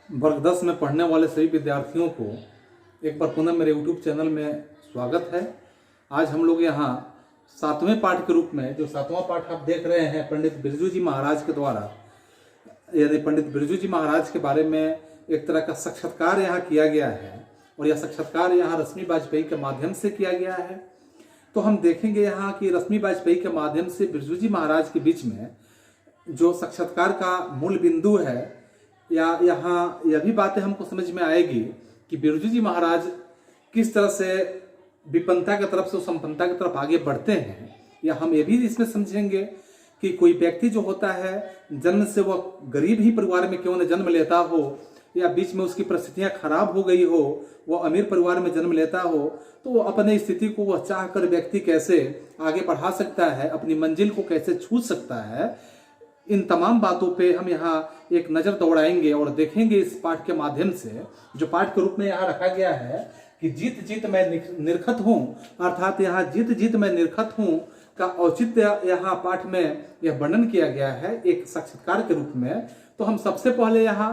वर्ग 10 में पढ़ने वाले सभी विद्यार्थियों को एक बार पुनः मेरे YouTube चैनल में स्वागत है। आज हम लोग यहाँ 7वें पाठ के रूप में, जो 7वां पाठ आप देख रहे हैं, पंडित बिरजू जी महाराज के द्वारा, यानी पंडित बिरजू जी महाराज के बारे में एक तरह का साक्षात्कार यहाँ किया गया है और यह साक्षात्कार यहाँ रश्मि वाजपेयी के माध्यम से किया गया है। तो हम देखेंगे यहाँ कि रश्मि वाजपेयी के माध्यम से बिरजू जी महाराज के बीच में जो साक्षात्कार का मूल बिंदु है, या यहाँ यह भी बातें हमको समझ में आएगी कि बिरजू जी महाराज किस तरह से विपन्नता की तरफ से संपन्नता की तरफ आगे बढ़ते हैं, या हम ये भी इसमें समझेंगे कि कोई व्यक्ति जो होता है, जन्म से वह गरीब ही परिवार में क्यों न जन्म लेता हो, या बीच में उसकी परिस्थितियां खराब हो गई हो, वह अमीर परिवार में जन्म लेता हो, तो वो अपने स्थिति को वह चाह कर व्यक्ति कैसे आगे बढ़ा सकता है, अपनी मंजिल को कैसे छू सकता है, इन तमाम बातों पे हम यहाँ एक नज़र दौड़ाएंगे और देखेंगे इस पाठ के माध्यम से, जो पाठ के रूप में यहाँ रखा गया है कि जीत जीत मैं निरखत हूँ, अर्थात यहाँ जीत जीत मैं निरखत हूँ का औचित्य यहाँ पाठ में यह वर्णन किया गया है एक साक्षात्कार के रूप में। तो हम सबसे पहले यहाँ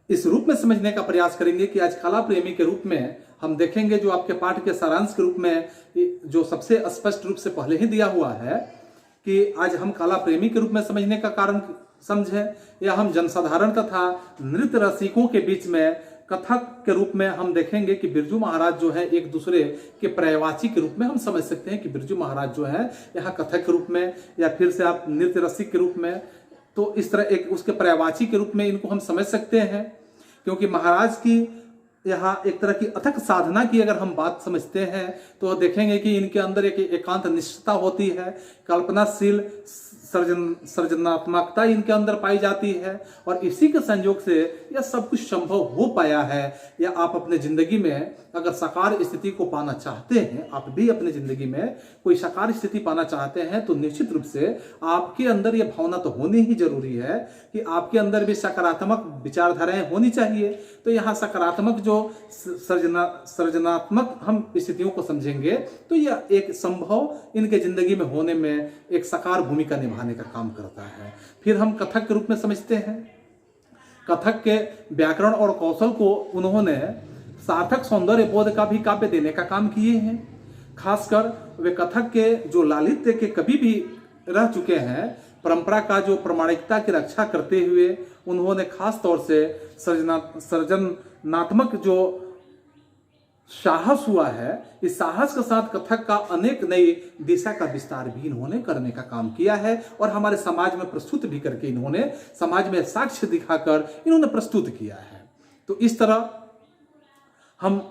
इस रूप में समझने का प्रयास करेंगे कि आज कला प्रेमी के रूप में हम देखेंगे, जो आपके पाठ के सारांश के रूप में जो सबसे स्पष्ट रूप से पहले ही दिया हुआ है कि आज हम कला प्रेमी के रूप में समझने का कारण समझें, या हम जनसाधारण तथा नृत्य रसिकों के बीच में कथक के रूप में हम देखेंगे कि बिरजू महाराज जो है एक दूसरे के पर्यायवाची के रूप में हम समझ सकते हैं कि बिरजू महाराज जो है यहाँ कथक के रूप में, या फिर से आप नृत्य रसिक के रूप में, तो इस तरह एक उसके पर्यायवाची के रूप में इनको हम समझ सकते हैं। क्योंकि महाराज की यहाँ एक तरह की अथक साधना की अगर हम बात समझते हैं तो देखेंगे कि इनके अंदर एक एकांत निष्ठता होती है, कल्पनाशील सृजनात्मकता इनके अंदर पाई जाती है, और इसी के संयोग से यह सब कुछ संभव हो पाया है। या आप अपने जिंदगी में अगर साकार स्थिति को पाना चाहते हैं, आप भी अपने जिंदगी में कोई साकार स्थिति पाना चाहते हैं, तो निश्चित रूप से आपके अंदर यह भावना तो होनी ही जरूरी है कि आपके अंदर भी सकारात्मक विचारधाराएं होनी चाहिए। तो यहाँ सकारात्मक जो सृजनात्मक हम स्थितियों को समझेंगे तो यह एक संभव इनके जिंदगी में होने में एक साकार भूमिका निभाने का काम करता है। फिर हम कथक के रूप में समझते हैं। कथक के व्याकरण और कौशल को उन्होंने सार्थक सौंदर्य बोध का भी काव्य देने का काम किए हैं। खासकर वे कथक के जो लालित्य के कवि भी रह चुके हैं, परंपरा का जो प्रामाणिकता की रक्षा करते हुए उन्होंने खास तौर से सृजनात्मक जो साहस हुआ है, इस साहस के साथ कथक का अनेक नई दिशा का विस्तार भी इन्होंने करने का काम किया है, और हमारे समाज में प्रस्तुत भी करके इन्होंने समाज में साक्ष्य दिखाकर इन्होंने प्रस्तुत किया है। तो इस तरह हम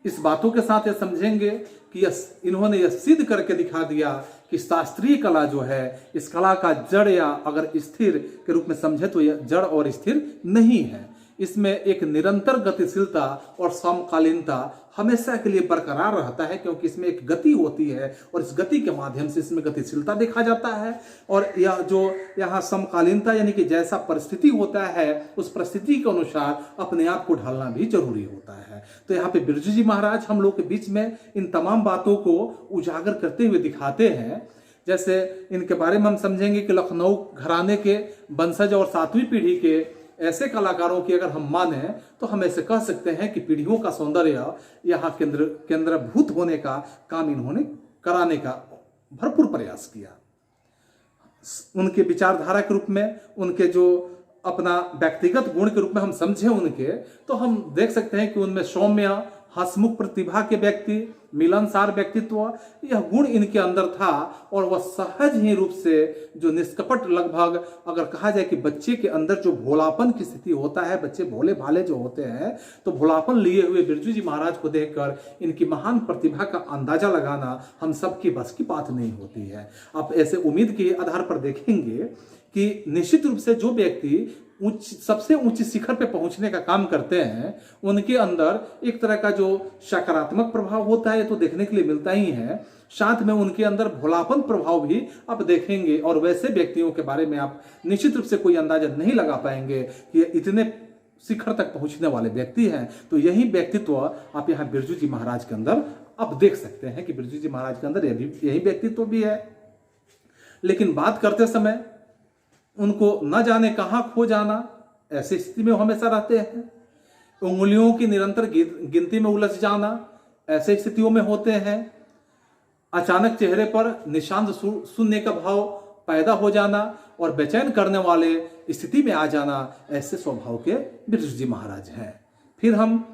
इस बातों के साथ यह समझेंगे कि इन्होंने यह सिद्ध करके दिखा दिया कि शास्त्रीय कला जो है, इस कला का जड़ या अगर स्थिर के रूप में समझे तो यह जड़ और स्थिर नहीं है। इसमें एक निरंतर गतिशीलता और समकालीनता हमेशा के लिए बरकरार रहता है, क्योंकि इसमें एक गति होती है और इस गति के माध्यम से इसमें गतिशीलता देखा जाता है। और यह जो यहाँ समकालीनता यानी कि जैसा परिस्थिति होता है उस परिस्थिति के अनुसार अपने आप को ढालना भी जरूरी होता है। तो यहाँ पे बिरजू जी महाराज हम लोग के बीच में इन तमाम बातों को उजागर करते हुए दिखाते हैं। जैसे इनके बारे में हम समझेंगे कि लखनऊ घराने के वंशज और 7वीं पीढ़ी के ऐसे कलाकारों की अगर हम माने तो हम ऐसे कह सकते हैं कि पीढ़ियों का सौंदर्य यहाँ केंद्रभूत होने का काम इन्होंने कराने का भरपूर प्रयास किया। उनके विचारधारा के रूप में, उनके जो अपना व्यक्तिगत गुण के रूप में हम समझे उनके, तो हम देख सकते हैं कि उनमें सौम्य हंसमुख प्रतिभा के व्यक्ति, मिलनसार व्यक्तित्व, यह गुण इनके अंदर था, और वह सहज ही रूप से जो निष्कपट, लगभग अगर कहा जाए कि बच्चे के अंदर जो भोलापन की स्थिति होता है, बच्चे भोले भाले जो होते हैं, तो भोलापन लिए हुए बिरजू जी महाराज को देखकर इनकी महान प्रतिभा का अंदाजा लगाना हम सबकी बस की बात नहीं होती है। आप ऐसे उम्मीद के आधार पर देखेंगे कि निश्चित रूप से जो व्यक्ति सबसे ऊंची शिखर पे पहुंचने का काम करते हैं, उनके अंदर एक तरह का जो सकारात्मक प्रभाव होता है तो देखने के लिए मिलता ही है, साथ में उनके अंदर भोलापन प्रभाव भी आप देखेंगे। और वैसे व्यक्तियों के बारे में आप निश्चित रूप से कोई अंदाजा नहीं लगा पाएंगे कि इतने शिखर तक पहुंचने वाले व्यक्ति हैं। तो यही व्यक्तित्व आप यहाँ बिरजू जी महाराज के अंदर आप देख सकते हैं कि बिरजू जी महाराज के अंदर यही व्यक्तित्व भी है। लेकिन बात करते समय उनको न जाने कहाँ खो जाना ऐसी स्थिति में हमेशा रहते हैं। उंगलियों की निरंतर गिनती में उलझ जाना, ऐसे स्थितियों में होते हैं। अचानक चेहरे पर निशांत शून्य का भाव पैदा हो जाना और बेचैन करने वाले स्थिति में आ जाना, ऐसे स्वभाव के बिरजू जी महाराज हैं। फिर हम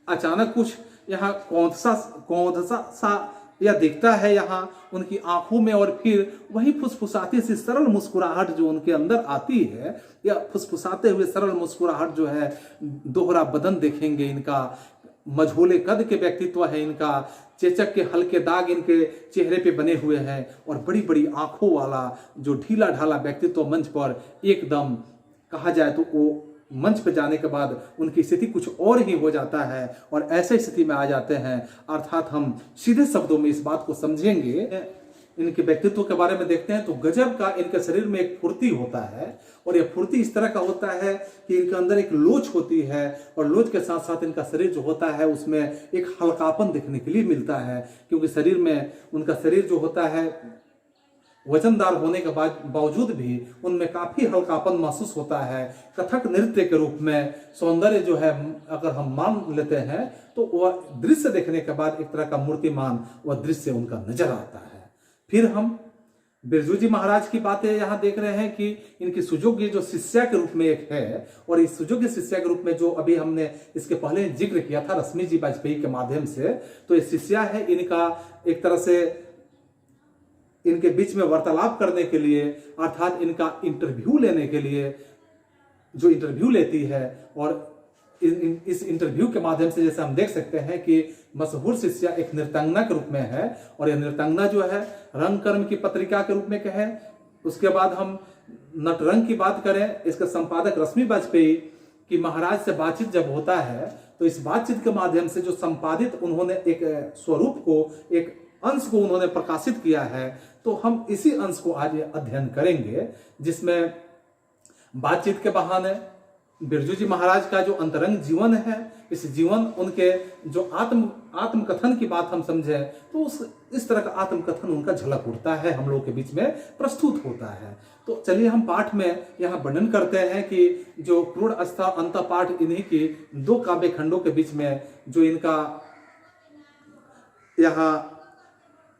अचानक कुछ यहाँ कौंधसा सा या दिखता है यहाँ उनकी आंखों में, और फिर वही फुसफुसाती सी सरल मुस्कुराहट जो उनके अंदर आती है, या फुसफुसाते हुए सरल मुस्कुराहट जो है, दोहरा बदन देखेंगे इनका, मझोले कद के व्यक्तित्व है इनका, चेचक के हल्के दाग इनके चेहरे पे बने हुए हैं, और बड़ी बड़ी आंखों वाला जो ढीला ढाला व्यक्तित्व मंच पर एकदम कहा जाए तो वो मंच पे जाने के बाद उनकी स्थिति कुछ और ही हो जाता है, और ऐसे स्थिति में आ जाते हैं। अर्थात हम सीधे शब्दों में इस बात को समझेंगे, इनके व्यक्तित्व के बारे में देखते हैं तो गजब का इनके शरीर में एक फुर्ती होता है, और यह फुर्ती इस तरह का होता है कि इनके अंदर एक लोच होती है, और लोच के साथ साथ इनका शरीर जो होता है उसमें एक हल्कापन देखने के लिए मिलता है, क्योंकि शरीर में उनका शरीर जो होता है वजनदार होने के बावजूद भी उनमें काफी हल्कापन महसूस होता है। कथक नृत्य के रूप में सौंदर्य जो है अगर हम मान लेते हैं तो वह दृश्य देखने के बाद एक तरह का मूर्तिमान वह दृश्य उनका नजर आता है। फिर हम बिरजू जी महाराज की बातें यहाँ देख रहे हैं कि इनकी सुयोग्य जो शिष्या के रूप में एक है, और इस सुयोग्य शिष्या के रूप में जो अभी हमने इसके पहले जिक्र किया था रश्मि जी वाजपेयी के माध्यम से, तो ये शिष्या है इनका एक तरह से इनके बीच में वार्तालाप करने के लिए, अर्थात इनका इंटरव्यू लेने के लिए जो इंटरव्यू लेती है, और इस इंटरव्यू के माध्यम से जैसे हम देख सकते हैं कि मशहूर शिष्या एक नृत्यांगना के रूप में है, और यह नृत्यांगना जो है रंग कर्म की पत्रिका के रूप में कहें। उसके बाद हम नटरंग की बात करें, इसके संपादक रश्मि वाजपेयी की महाराज से बातचीत जब होता है तो इस बातचीत के माध्यम से जो संपादित उन्होंने एक स्वरूप को, एक अंश को उन्होंने प्रकाशित किया है, तो हम इसी अंश को आज अध्ययन करेंगे, जिसमें बातचीत के बहाने बिरजू जी महाराज का जो अंतरंग जीवन है, इस जीवन उनके जो आत्मकथन की बात हम समझे तो इस तरह का आत्मकथन उनका झलक उठता है, हम लोग के बीच में प्रस्तुत होता है। तो चलिए हम पाठ में यहाँ वर्णन करते हैं कि जो क्रूर अवस्था अंत पाठ, इन्हीं की दो काव्य खंडों के बीच में जो इनका यहाँ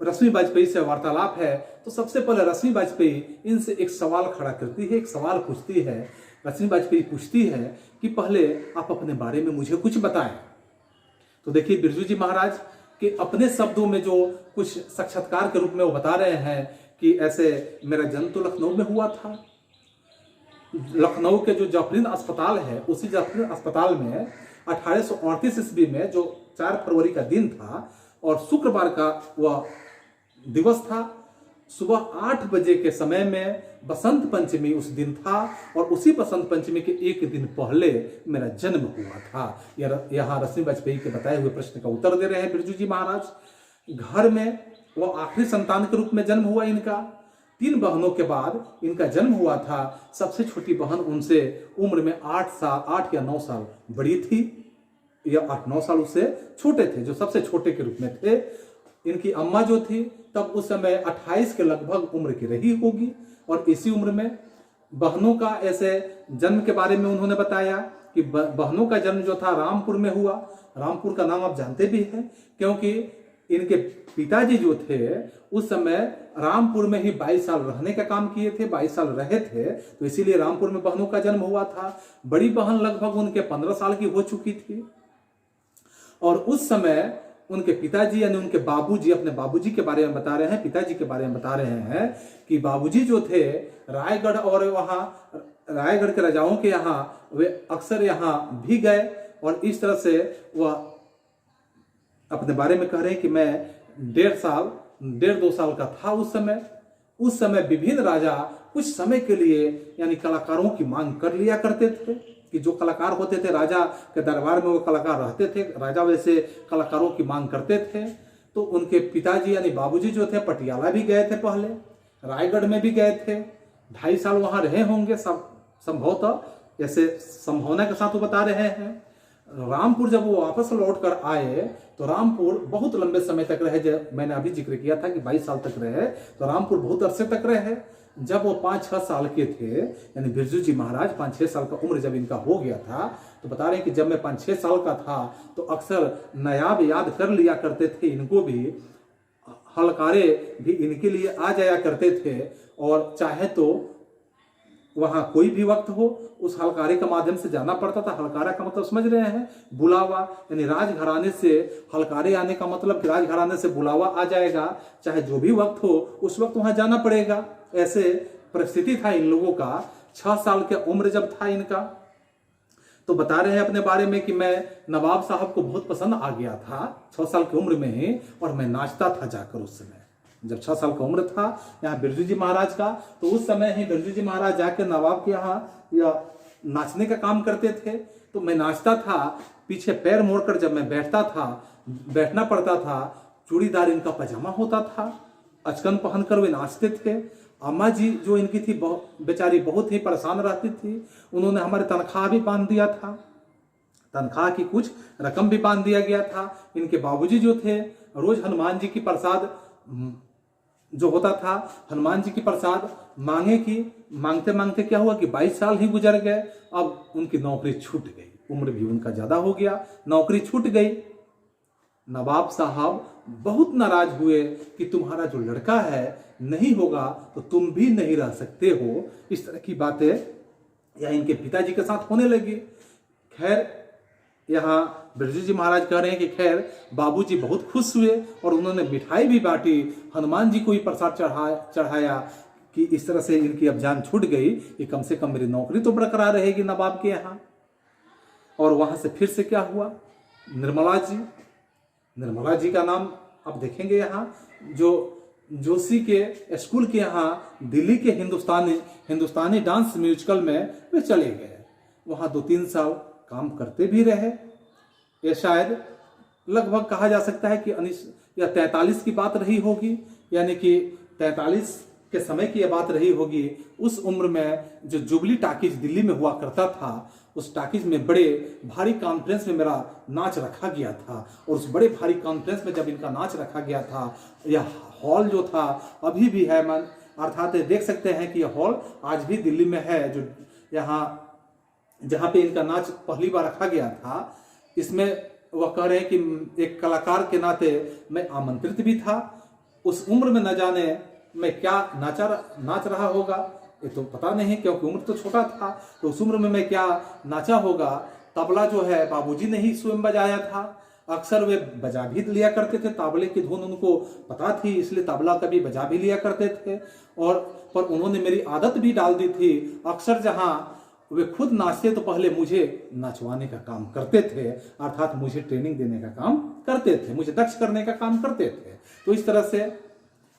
रश्मि वाजपेयी से वार्तालाप है। तो सबसे पहले रश्मि वाजपेयी इनसे एक सवाल खड़ा करती है, एक सवाल पूछती है। रश्मि वाजपेयी पूछती है कि पहले आप अपने बारे में मुझे कुछ बताएं। तो देखिए बिरजू जी महाराज के अपने शब्दों में जो कुछ साक्षात्कार के रूप में वो बता रहे हैं कि ऐसे मेरा जन्म तो लखनऊ में हुआ था। लखनऊ के जो जफरीन अस्पताल है, उसी जफरीन अस्पताल में 1838 ईस्वी में जो 4 फरवरी का दिन था और शुक्रवार का वह दिवस था, सुबह 8 बजे के समय में बसंत पंचमी उस दिन था, और उसी बसंत पंचमी के एक दिन पहले मेरा जन्म हुआ था। यहाँ रश्मि वाजपेयी के बताए हुए प्रश्न का उत्तर दे रहे हैं बिरजू जी महाराज। घर में वो आखिरी संतान के रूप में जन्म हुआ इनका। 3 बहनों के बाद इनका जन्म हुआ था। सबसे छोटी बहन उनसे उम्र में 8 या 9 साल बड़ी थी, या 8-9 साल उससे छोटे थे, जो सबसे छोटे के रूप में थे। इनकी अम्मा जो थी तब उस समय 28 के लगभग उम्र की रही होगी, और इसी उम्र में बहनों का ऐसे जन्म के बारे में उन्होंने बताया कि बहनों का जन्म जो था रामपुर में हुआ। रामपुर का नाम आप जानते भी हैं, क्योंकि इनके पिताजी जो थे उस समय रामपुर में ही 22 साल रहने का काम किए थे, 22 साल रहे थे, तो इसीलिए रामपुर में बहनों का जन्म हुआ था। बड़ी बहन लगभग उनके 15 साल की हो चुकी थी, और उस समय उनके पिताजी यानी उनके बाबूजी, अपने बाबूजी के बारे में बता रहे हैं, पिताजी के बारे में बता रहे हैं कि बाबूजी जो थे रायगढ़, और वहाँ रायगढ़ के राजाओं के यहाँ वे अक्सर यहाँ भी गए, और इस तरह से वह अपने बारे में कह रहे हैं कि मैं 1.5-2 साल का था उस समय विभिन्न राजा कुछ समय के लिए यानी कलाकारों की मांग कर लिया करते थे, कि जो कलाकार होते थे राजा के दरबार में वो कलाकार रहते थे, राजा वैसे कलाकारों की मांग करते थे। तो उनके पिताजी यानी बाबूजी जो थे पटियाला भी गए थे, पहले रायगढ़ में भी गए थे, 2.5 साल वहां रहे होंगे संभवतः, जैसे संभावना के साथ वो बता रहे हैं। रामपुर जब वो वापस लौट कर आए तो रामपुर बहुत लंबे समय तक रहे। जब मैंने अभी जिक्र किया था कि 22 साल तक रहे, तो रामपुर बहुत अरसे तक रहे। जब वो 5-6 साल के थे, यानी बिरजू जी महाराज 5-6 साल का उम्र जब इनका हो गया था, तो बता रहे हैं कि जब मैं 5-6 साल का था तो अक्सर नायाब याद कर लिया करते थे इनको भी, हलकारे भी इनके लिए आ जाया करते थे। और चाहे तो वहां कोई भी वक्त हो, उस हलकारे के माध्यम से जाना पड़ता था। हलकारा का मतलब समझ रहे हैं, बुलावा, यानी राजघराने से हलकारे आने का मतलब कि राजघराने से बुलावा आ जाएगा, चाहे जो भी वक्त हो उस वक्त वहां जाना पड़ेगा। ऐसे परिस्थिति था इन लोगों का। 6 साल की उम्र जब था इनका, तो बता रहे हैं अपने बारे में कि मैं नवाब साहब को बहुत पसंद आ गया था 6 साल की उम्र में ही, और मैं नाचता था जाकर उस समय। जब 6 साल का उम्र था यहाँ बिरजू जी महाराज का, तो उस समय ही बिरजू जी महाराज जाके नवाब के यहाँ या नाचने का काम करते थे। तो मैं नाचता था, पीछे पैर मोड़कर जब मैं बैठना पड़ता था। चूड़ीदार इनका पजामा होता था, अचकन पहनकर वे नाचते थे। अम्मा जी जो इनकी थी बेचारी बहुत ही परेशान रहती थी। उन्होंने हमारे तनख्वाह भी बांध दिया था, तनख्वाह की कुछ रकम भी बांध दिया गया था। इनके बाबूजी जो थे रोज हनुमान जी की प्रसाद जो होता था, हनुमान जी की प्रसाद मांगते मांगते क्या हुआ कि 22 साल ही गुजर गए। अब उनकी नौकरी छूट गई, उम्र भी उनका ज्यादा हो गया, नौकरी छूट गई। नवाब साहब बहुत नाराज हुए कि तुम्हारा जो लड़का है नहीं होगा तो तुम भी नहीं रह सकते हो। इस तरह की बातें यहाँ इनके पिताजी के साथ होने लगी। खैर यहाँ बिरजू जी महाराज कह रहे हैं कि खैर बाबूजी बहुत खुश हुए और उन्होंने मिठाई भी बांटी, हनुमान जी को ही प्रसाद चढ़ाया कि इस तरह से इनकी अब जान छूट गई कि कम से कम मेरी नौकरी तो बरकरार रहेगी नवाब के यहाँ। और वहां से फिर से क्या हुआ, निर्मला जी का नाम आप देखेंगे यहाँ, जो जोशी के स्कूल के यहाँ दिल्ली के हिंदुस्तानी डांस म्यूजिकल में वे चले गए। वहां 2-3 साल काम करते भी रहे। ये शायद लगभग कहा जा सकता है कि 43 की बात रही होगी, यानी कि 43 के समय की यह बात रही होगी। उस उम्र में जो जुबली टाकीज दिल्ली में हुआ करता था, उस टाकीज में बड़े भारी कॉन्फ्रेंस में मेरा नाच रखा गया था। और उस बड़े भारी कॉन्फ्रेंस में जब इनका नाच रखा गया था, यह हॉल जो था अभी भी है, अर्थात देख सकते हैं कि यह हॉल आज भी दिल्ली में है, जो यहाँ जहाँ पे इनका नाच पहली बार रखा गया था। इसमें वह कह रहे हैं कि एक कलाकार के नाते मैं आमंत्रित भी था। उस उम्र में न जाने मैं क्या नाच रहा होगा, ये तो पता नहीं, क्योंकि उम्र तो छोटा था। तो उस उम्र में मैं क्या नाचा होगा। तबला जो है बाबूजी ने ही स्वयं बजाया था। अक्सर वे बजा भी लिया करते थे, तबले की धुन उनको पता थी, इसलिए तबला कभी बजा भी लिया करते थे। पर उन्होंने मेरी आदत भी डाल दी थी। अक्सर जहां वे खुद नाचते तो पहले मुझे नचवाने का काम करते थे, अर्थात मुझे ट्रेनिंग देने का काम करते थे, मुझे दक्ष करने का काम करते थे। तो इस तरह से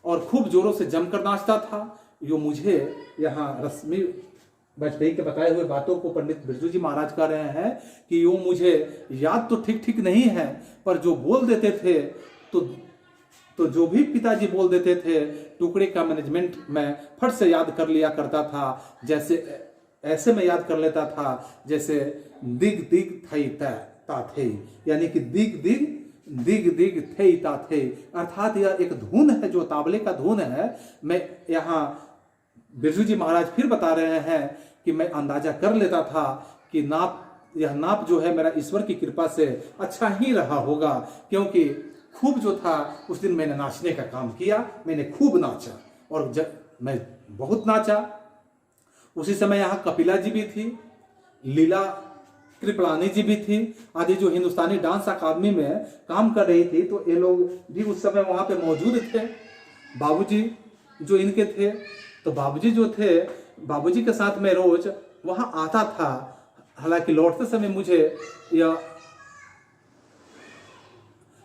और खूब जोरों से जमकर नाचता था। जो मुझे यहाँ रश्मि वाजपेयी के बताए हुए बातों को पंडित बिरजू जी महाराज कह रहे हैं कि वो मुझे याद तो ठीक नहीं है, पर जो बोल देते थे तो जो भी पिताजी बोल देते थे, टुकड़े का मैनेजमेंट में फट से याद कर लिया करता था। जैसे ऐसे में याद कर लेता था जैसे दिग दिग थई ता थे, यानी कि दिग दिग थई ता थे, अर्थात यह एक धुन है जो ताबले का धुन है। मैं यहाँ बिरजू जी महाराज फिर बता रहे हैं कि मैं अंदाजा कर लेता था कि यह नाप जो है मेरा ईश्वर की कृपा से अच्छा ही रहा होगा, क्योंकि खूब जो था उस दिन मैंने नाचने का काम किया, मैंने खूब नाचा और मैं बहुत नाचा। उसी समय यहाँ कपिला जी भी थी, लीला कृपलानी जी भी थी, आदि जो हिंदुस्तानी डांस अकादमी में काम कर रही थी, तो ये लोग भी उस समय वहां पे मौजूद थे। बाबूजी जो इनके थे, तो बाबूजी जो थे, बाबूजी के साथ मैं रोज वहां आता था। हालांकि लौटते समय मुझे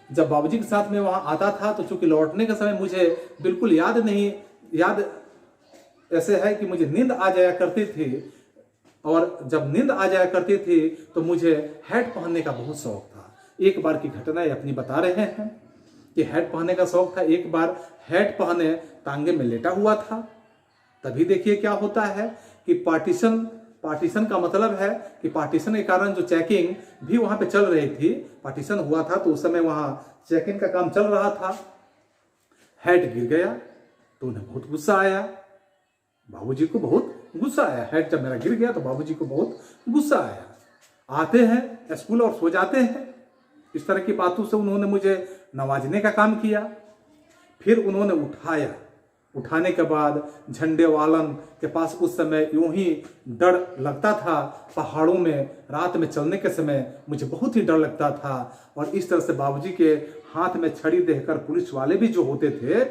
जब बाबूजी के साथ में वहां आता था तो चूंकि लौटने के समय मुझे बिल्कुल याद ऐसे है कि मुझे नींद आ जाया करती थी, और जब नींद आ जाया करती थी तो मुझे हैट पहनने का बहुत शौक था। एक बार की घटना अपनी बता रहे हैं कि हैट पहनने का शौक था। एक बार हैट पहने तांगे में लेटा हुआ था, तभी देखिए क्या होता है कि पार्टीशन पार्टीशन का मतलब है कि पार्टीशन के कारण जो चेकिंग भी वहां पे चल रही थी, पार्टीशन हुआ था तो उस समय वहां चेकिंग का काम चल रहा था। हेड गिर गया तो उन्हें बहुत गुस्सा आया, बाबूजी को बहुत गुस्सा आया। हेड जब मेरा गिर गया तो बाबूजी को बहुत गुस्सा आया। आते हैं स्कूल और सो जाते हैं। इस तरह की बातों से उन्होंने मुझे नवाजने का काम किया। फिर उन्होंने उठाया, उठाने के बाद झंडे वालन के पास उस समय यूं ही डर लगता था। पहाड़ों में रात में चलने के समय मुझे बहुत ही डर लगता था। और इस तरह से बाबूजी के हाथ में छड़ी देखकर पुलिस वाले भी जो होते थे,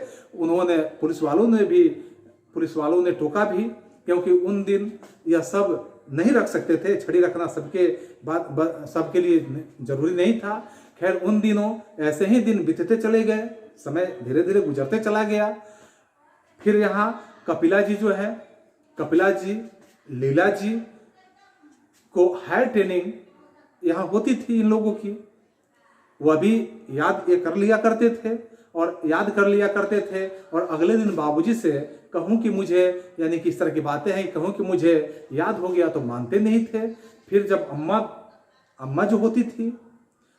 पुलिस वालों ने टोका भी, क्योंकि उन दिन यह सब नहीं रख सकते थे। छड़ी रखना सबके लिए जरूरी नहीं था। खैर उन दिनों ऐसे ही दिन बीतते चले गए, समय धीरे धीरे गुजरते चला गया। फिर यहाँ कपिला जी जो है, कपिला जी, लीला जी को हायर ट्रेनिंग यहाँ होती थी इन लोगों की। वह भी याद कर लिया करते थे और अगले दिन बाबूजी से कहूं कि मुझे, यानी कि इस तरह की बातें हैं, कहूं कि मुझे याद हो गया तो मानते नहीं थे। फिर जब अम्मा जो होती थी,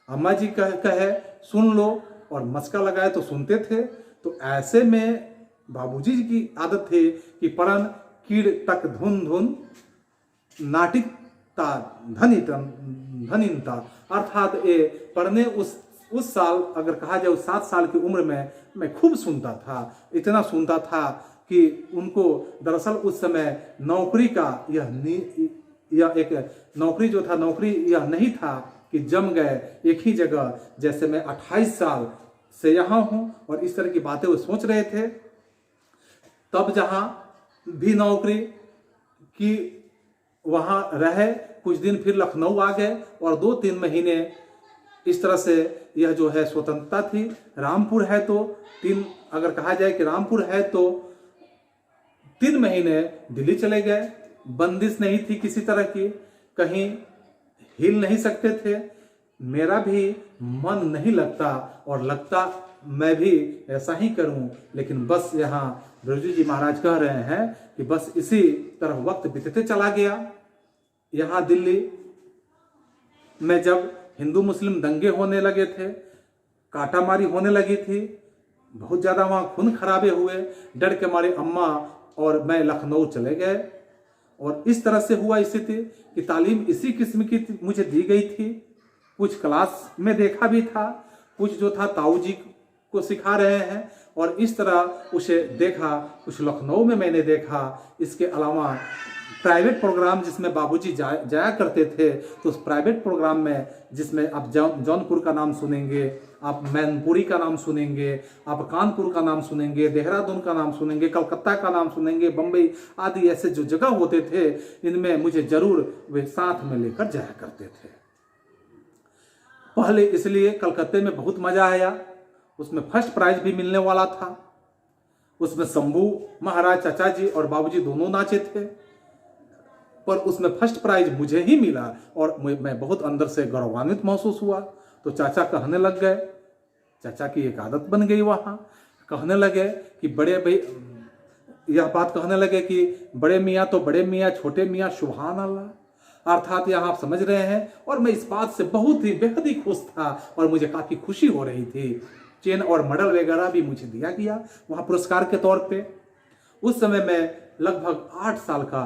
अम्मा जी कहे सुन लो और मस्का लगाए तो सुनते थे। तो ऐसे में बाबूजी जी की आदत थी कि परन कीड़ तक धुन धुन नाटिकता धनिनता, अर्थात ये पढ़ने उस साल अगर कहा जाए 7 साल की उम्र में मैं खूब सुनता था। इतना सुनता था कि उनको दरअसल उस समय नौकरी का यह एक नौकरी जो था, नौकरी यह नहीं था कि जम गए एक ही जगह। जैसे मैं 28 साल से यहाँ हूँ और इस तरह की बातें वो सोच रहे थे। तब जहाँ भी नौकरी की वहाँ रहे कुछ दिन, फिर लखनऊ आ गए और 2-3 महीने इस तरह से यह जो है स्वतंत्रता थी। रामपुर है तो अगर कहा जाए कि रामपुर है तो 3 महीने दिल्ली चले गए। बंदिश नहीं थी किसी तरह की, कहीं हिल नहीं सकते थे। मेरा भी मन नहीं लगता और लगता मैं भी ऐसा ही करूं, लेकिन बस यहाँ बिरजू जी महाराज कह रहे हैं कि बस इसी तरह वक्त बीतते चला गया। यहाँ दिल्ली में जब हिंदू मुस्लिम दंगे होने लगे थे, काटामारी होने लगी थी, बहुत ज़्यादा वहाँ खून खराबे हुए। डर के मारे अम्मा और मैं लखनऊ चले गए और इस तरह से हुआ स्थिति कि तालीम इसी किस्म की मुझे दी गई थी। कुछ क्लास में देखा भी था, कुछ जो था ताऊ जी को सिखा रहे हैं और इस तरह उसे देखा, कुछ लखनऊ में मैंने देखा। इसके अलावा प्राइवेट प्रोग्राम जिसमें बाबूजी जाया करते थे, तो उस प्राइवेट प्रोग्राम में जिसमें आप जौनपुर का नाम सुनेंगे, आप मैनपुरी का नाम सुनेंगे, आप कानपुर का नाम सुनेंगे, देहरादून का नाम सुनेंगे, कलकत्ता का नाम सुनेंगे, बम्बई आदि ऐसे जो जगह होते थे, इनमें मुझे जरूर वे साथ में लेकर जाया करते थे। पहले इसलिए कलकत्ते में बहुत मजा आया, उसमें फर्स्ट प्राइज भी मिलने वाला था। उसमें शंभू महाराज चाचा जी और बाबूजी दोनों नाचे थे, पर उसमें फर्स्ट प्राइज मुझे ही मिला और मैं बहुत अंदर से गौरवान्वित महसूस हुआ। तो चाचा कहने लग गए, चाचा की एक आदत बन गई, वहाँ कहने लगे कि बड़े भाई, यह बात कहने लगे कि बड़े मियाँ तो बड़े मियाँ, छोटे मियाँ सुभान अल्लाह। अर्थात यहाँ आप समझ रहे हैं। और मैं इस बात से बहुत ही बेहद ही खुश था और मुझे काफ़ी खुशी हो रही थी। चेन और मेडल वगैरह भी मुझे दिया गया वहाँ पुरस्कार के तौर पे। उस समय मैं लगभग 8 साल का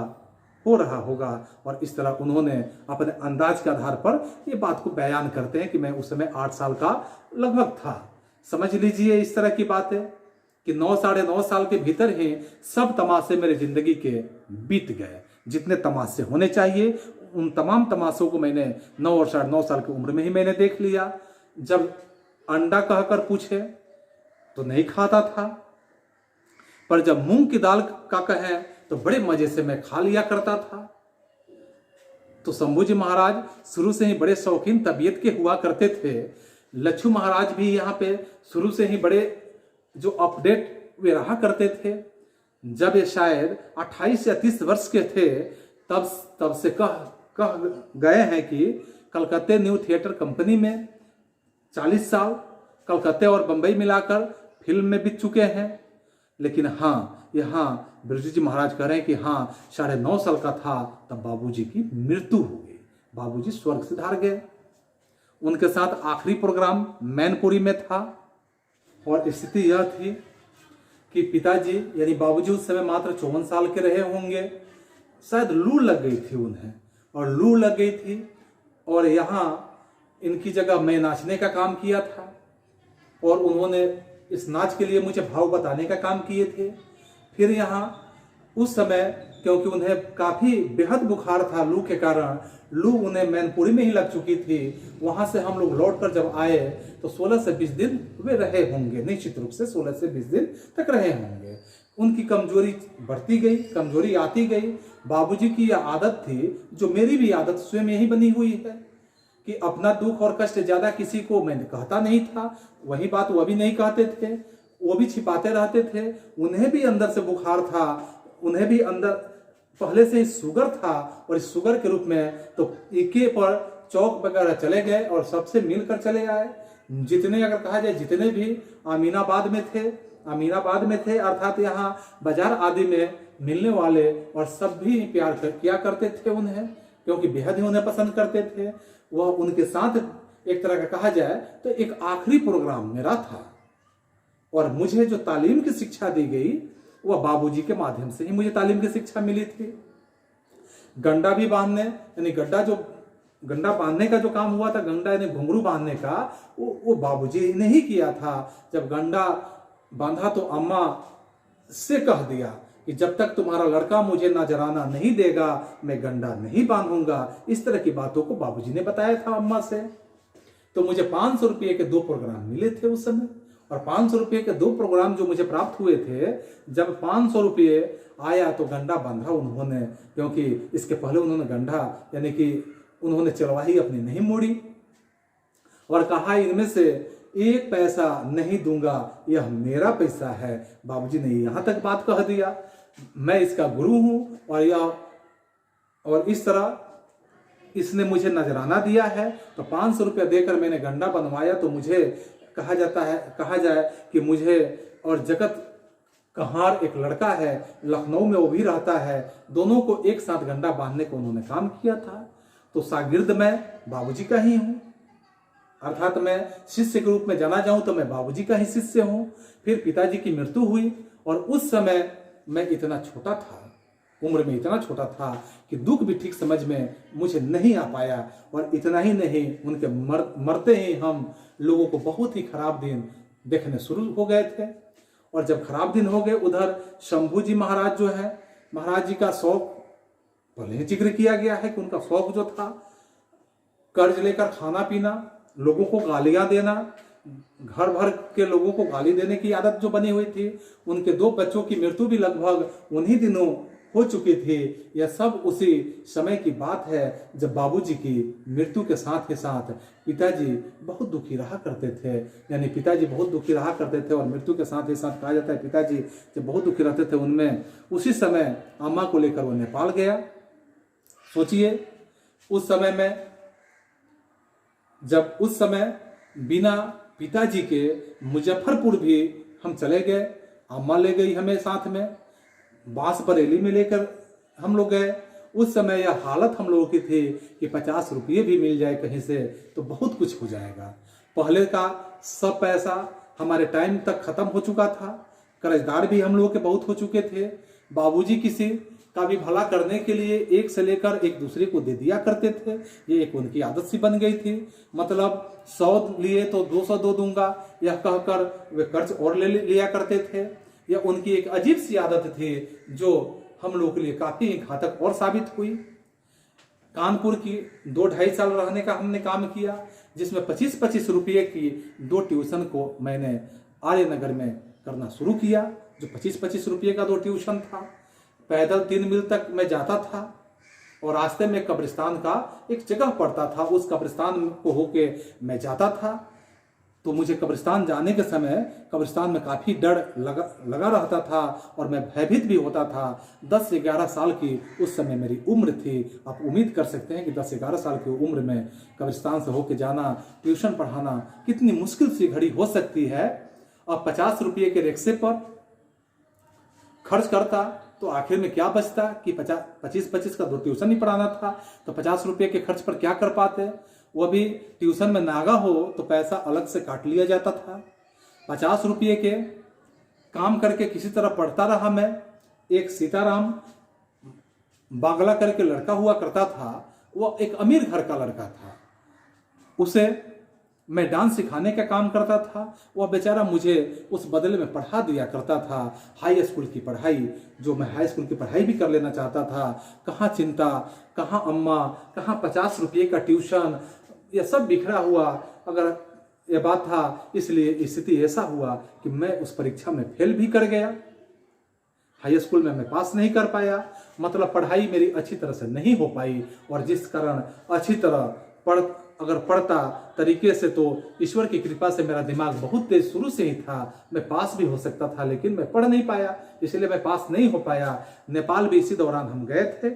हो रहा होगा और इस तरह उन्होंने अपने अंदाज के आधार पर ये बात को बयान करते हैं कि मैं उस समय 8 साल का लगभग था। समझ लीजिए इस तरह की बात है कि 9-9.5 साल के भीतर ही सब तमाशे मेरे जिंदगी के बीत गए। जितने तमाशे होने चाहिए उन तमाम तमाशों को मैंने 9 और 9.5 साल की उम्र में ही मैंने देख लिया। जब अंडा कहकर पूछे तो नहीं खाता था, पर जब मूंग की दाल का कहें तो बड़े मजे से मैं खा लिया करता था। तो शंभू जी महाराज शुरू से ही बड़े शौकीन तबीयत के हुआ करते थे। लच्छू महाराज भी यहाँ पे शुरू से ही बड़े जो अपडेट वे रहा करते थे। जब ये शायद 28 या 30 वर्ष के थे तब से कह गए हैं कि कलकत्ते न्यू थिएटर कंपनी में 40 साल, कलकत्ते और बंबई मिलाकर फिल्म में बीत चुके हैं। लेकिन हाँ, यहाँ बिरजू जी महाराज कह रहे हैं कि हाँ 9.5 साल का था तब बाबूजी की मृत्यु हो गई। बाबूजी स्वर्ग सिधार गए। उनके साथ आखिरी प्रोग्राम मैनपुरी में था और स्थिति यह थी कि पिताजी यानी बाबूजी उस समय मात्र 54 साल के रहे होंगे। शायद लू लग गई थी उन्हें, और लू लग गई थी और यहाँ इनकी जगह मैं नाचने का काम किया था और उन्होंने इस नाच के लिए मुझे भाव बताने का काम किए थे। फिर यहाँ उस समय क्योंकि उन्हें काफ़ी बेहद बुखार था लू के कारण, लू उन्हें मैनपुरी में ही लग चुकी थी। वहाँ से हम लोग लौट कर जब आए तो 16 से 20 दिन वे रहे होंगे, निश्चित रूप से 16 से 20 दिन तक रहे होंगे। उनकी कमजोरी बढ़ती गई, कमजोरी आती गई। बाबूजी की यह आदत थी जो मेरी भी आदत स्वयं यही बनी हुई है कि अपना दुख और कष्ट ज्यादा किसी को मैं कहता नहीं था। वही बात वो भी नहीं कहते थे, वो भी छिपाते रहते थे। उन्हें भी अंदर से बुखार था, उन्हें भी अंदर पहले से ही शुगर था और इस शुगर के रूप में तो एके पर चौक वगैरह चले गए और सबसे मिलकर चले आए। जितने अगर कहा जाए जितने भी अमीनाबाद में थे अर्थात यहाँ बाजार आदि में मिलने वाले और सब भी प्यार किया करते थे उन्हें, क्योंकि बेहद ही उन्हें पसंद करते थे। वह उनके साथ एक तरह का कहा जाए तो एक आखिरी प्रोग्राम मेरा था और मुझे जो तालीम की शिक्षा दी गई वह बाबूजी के माध्यम से ही मुझे तालीम की शिक्षा मिली थी। गंडा भी बांधने यानी गंडा बांधने का जो काम हुआ था, गंडा यानी घुंघरू बांधने का, वो बाबूजी ने ही किया था। जब गंडा बांधा तो अम्मा से कह दिया कि जब तक तुम्हारा लड़का मुझे नजराना नहीं देगा मैं गंडा नहीं बांधूंगा। इस तरह की बातों को बाबूजी ने बताया था अम्मा से। तो मुझे 500 रुपये के 2 प्रोग्राम मिले थे उस समय, और 500 रुपये के 2 प्रोग्राम जो मुझे प्राप्त हुए थे, जब 500 रुपये आया तो गंडा बांधा उन्होंने, क्योंकि इसके पहले उन्होंने गंडा यानी कि उन्होंने चरवाही अपनी नहीं मोड़ी और कहा इनमें से 1 पैसा नहीं दूंगा, यह मेरा पैसा है। बाबूजी ने यहां तक बात कह दिया, मैं इसका गुरु हूं और इस तरह इसने मुझे नजराना दिया है। तो 500 रुपया देकर मैंने गंडा बनवाया। तो मुझे कहा जाए कि मुझे और जगत कहार एक लड़का है, लखनऊ में वो भी रहता है, दोनों को एक साथ गंडा बांधने को उन्होंने काम किया था। तो शागिर्द मैं बाबूजी का ही हूं, अर्थात मैं शिष्य के रूप में जाना जाऊं तो मैं बाबूजी का ही शिष्य हूं। फिर पिताजी की मृत्यु हुई और उस समय मैं इतना छोटा था, उम्र में इतना छोटा था कि दुख भी ठीक समझ में मुझे नहीं आ पाया। और इतना ही नहीं, उनके मरते ही हम लोगों को बहुत ही खराब दिन देखने शुरू हो गए थे। और जब खराब दिन हो गए, उधर शंभू जी महाराज जो है, महाराज जी का शौक पहले ही जिक्र किया गया है कि उनका शौक जो था कर्ज लेकर खाना पीना, लोगों को गालियां देना, घर भर के लोगों को गाली देने की आदत जो बनी हुई थी। उनके 2 बच्चों की मृत्यु भी लगभग उन्हीं दिनों हो चुकी थी। यह सब उसी समय की बात है जब बाबूजी की मृत्यु के साथ ही साथ पिताजी बहुत दुखी रहा करते थे। यानी पिताजी बहुत दुखी रहा करते थे और मृत्यु के साथ ही साथ कहा जाता है पिताजी जब बहुत दुखी रहते थे, उनमें उसी समय अम्मा को लेकर वो नेपाल गया। सोचिए उस समय बिना पिताजी के मुजफ्फरपुर भी हम चले गए, अम्मा ले गई हमें साथ में, बांस बरेली में लेकर हम लोग गए। उस समय यह हालत हम लोगों की थी कि 50 रुपये भी मिल जाए कहीं से तो बहुत कुछ हो जाएगा। पहले का सब पैसा हमारे टाइम तक खत्म हो चुका था, कर्जदार भी हम लोगों के बहुत हो चुके थे। बाबूजी किसी का भी भला करने के लिए एक से लेकर एक दूसरे को दे दिया करते थे। ये एक उनकी आदत सी बन गई थी, मतलब 100 लिए तो 200 दो दूंगा, यह कहकर वे कर्ज और ले लिया करते थे। यह उनकी एक अजीब सी आदत थी जो हम लोगों के लिए काफी घातक और साबित हुई। कानपुर की 2-2.5 साल रहने का हमने काम किया, जिसमें 25-25 रुपये की 2 ट्यूशन को मैंने आर्यनगर में करना शुरू किया। जो 25-25 रुपये का 2 ट्यूशन था, पैदल 3 मील तक मैं जाता था और रास्ते में कब्रिस्तान का एक जगह पड़ता था, उस कब्रिस्तान को होके मैं जाता था। तो मुझे कब्रिस्तान जाने के समय कब्रिस्तान में काफ़ी डर लगा रहता था और मैं भयभीत भी होता था। 10 से 11 साल की उस समय मेरी उम्र थी। आप उम्मीद कर सकते हैं कि 10 से 11 साल की उम्र में कब्रिस्तान से होके जाना, ट्यूशन पढ़ाना कितनी मुश्किल सी घड़ी हो सकती है। अब 50 रुपये के रिक्शे पर खर्च करता तो आखिर में क्या बचता कि 25 का 2 ट्यूशन ही पढ़ाना था, तो 50 रुपये के खर्च पर क्या कर पाते। वो भी ट्यूशन में नागा हो तो पैसा अलग से काट लिया जाता था। 50 रुपये के काम करके किसी तरह पढ़ता रहा मैं। एक सीताराम बांग्ला करके लड़का हुआ करता था, वो एक अमीर घर का लड़का था। उसे मैं डांस सिखाने का काम करता था। वह बेचारा मुझे उस बदले में पढ़ा दिया करता था हाई स्कूल की पढ़ाई, जो मैं हाई स्कूल की पढ़ाई भी कर लेना चाहता था। कहाँ चिंता, कहाँ अम्मा, कहाँ 50 रुपये का ट्यूशन, यह सब बिखरा हुआ अगर यह बात था। इसलिए स्थिति ऐसा हुआ कि मैं उस परीक्षा में फेल भी कर गया। हाई स्कूल में मैं पास नहीं कर पाया, मतलब पढ़ाई मेरी अच्छी तरह से नहीं हो पाई। और जिस कारण अच्छी तरह अगर पढ़ता तरीके से तो ईश्वर की कृपा से मेरा दिमाग बहुत तेज शुरू से ही था, मैं पास भी हो सकता था, लेकिन मैं पढ़ नहीं पाया, इसलिए मैं पास नहीं हो पाया। नेपाल भी इसी दौरान हम गए थे।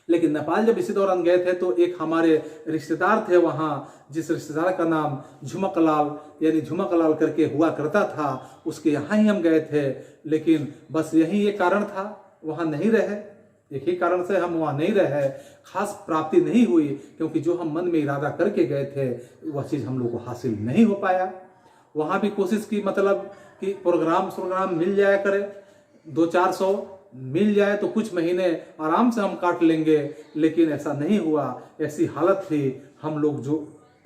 लेकिन नेपाल जब इसी दौरान गए थे तो एक हमारे रिश्तेदार थे वहाँ, जिस रिश्तेदार का नाम झुमकलाल यानी झुमकलाल करके हुआ करता था, उसके यहाँ ही हम गए थे। लेकिन बस यही एक कारण था, वहाँ नहीं रहे। एक ही कारण से हम वहाँ नहीं रहे, खास प्राप्ति नहीं हुई, क्योंकि जो हम मन में इरादा करके गए थे वह चीज़ हम लोग को हासिल नहीं हो पाया। वहाँ भी कोशिश की, मतलब कि प्रोग्राम मिल जाया करे, 200-400 मिल जाए तो कुछ महीने आराम से हम काट लेंगे, लेकिन ऐसा नहीं हुआ। ऐसी हालत थी। हम लोग जो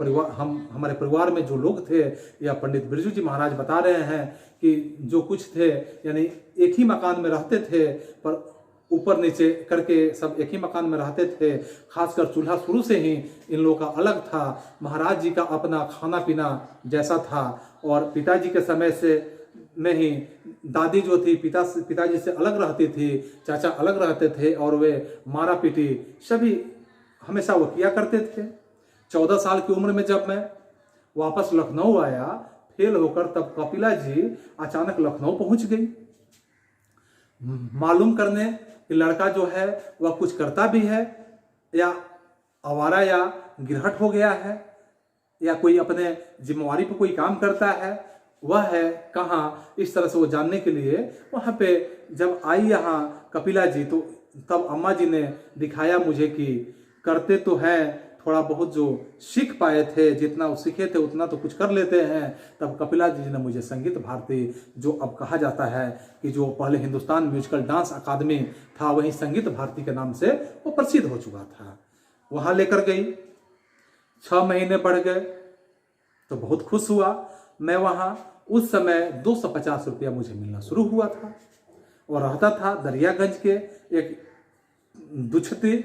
परिवार, हमारे परिवार में जो लोग थे, या पंडित बिरजू जी महाराज बता रहे हैं कि जो कुछ थे, यानी एक ही मकान में रहते थे, पर ऊपर नीचे करके सब एक ही मकान में रहते थे। खासकर चूल्हा शुरू से ही इन लोगों का अलग था। महाराज जी का अपना खाना पीना जैसा था, और पिताजी के समय से में ही दादी जो थी पिताजी से अलग रहती थी, चाचा अलग रहते थे, और वे मारा पीटी सभी हमेशा वो किया करते थे। 14 साल की उम्र में जब मैं वापस लखनऊ आया फेल होकर, तब कपिला जी अचानक लखनऊ पहुंच गई, मालूम करने कि लड़का जो है वह कुछ करता भी है, या आवारा या गिरहट हो गया है, या कोई अपने जिम्मेवारी पर कोई काम करता है, वह है कहाँ, इस तरह से वो जानने के लिए वहाँ पे जब आई यहाँ कपिला जी, तो तब अम्मा जी ने दिखाया मुझे कि करते तो हैं, थोड़ा बहुत जो सीख पाए थे, जितना वो सीखे थे उतना तो कुछ कर लेते हैं। तब कपिला जी ने मुझे संगीत भारती, जो अब कहा जाता है कि जो पहले हिंदुस्तान म्यूजिकल डांस अकादमी था, वही संगीत भारती के नाम से वो प्रसिद्ध हो चुका था, वहाँ लेकर गई। 6 महीने बढ़ गए तो बहुत खुश हुआ मैं वहाँ। उस समय 250 रुपया मुझे मिलना शुरू हुआ था, और रहता था दरियागंज के एक दुछती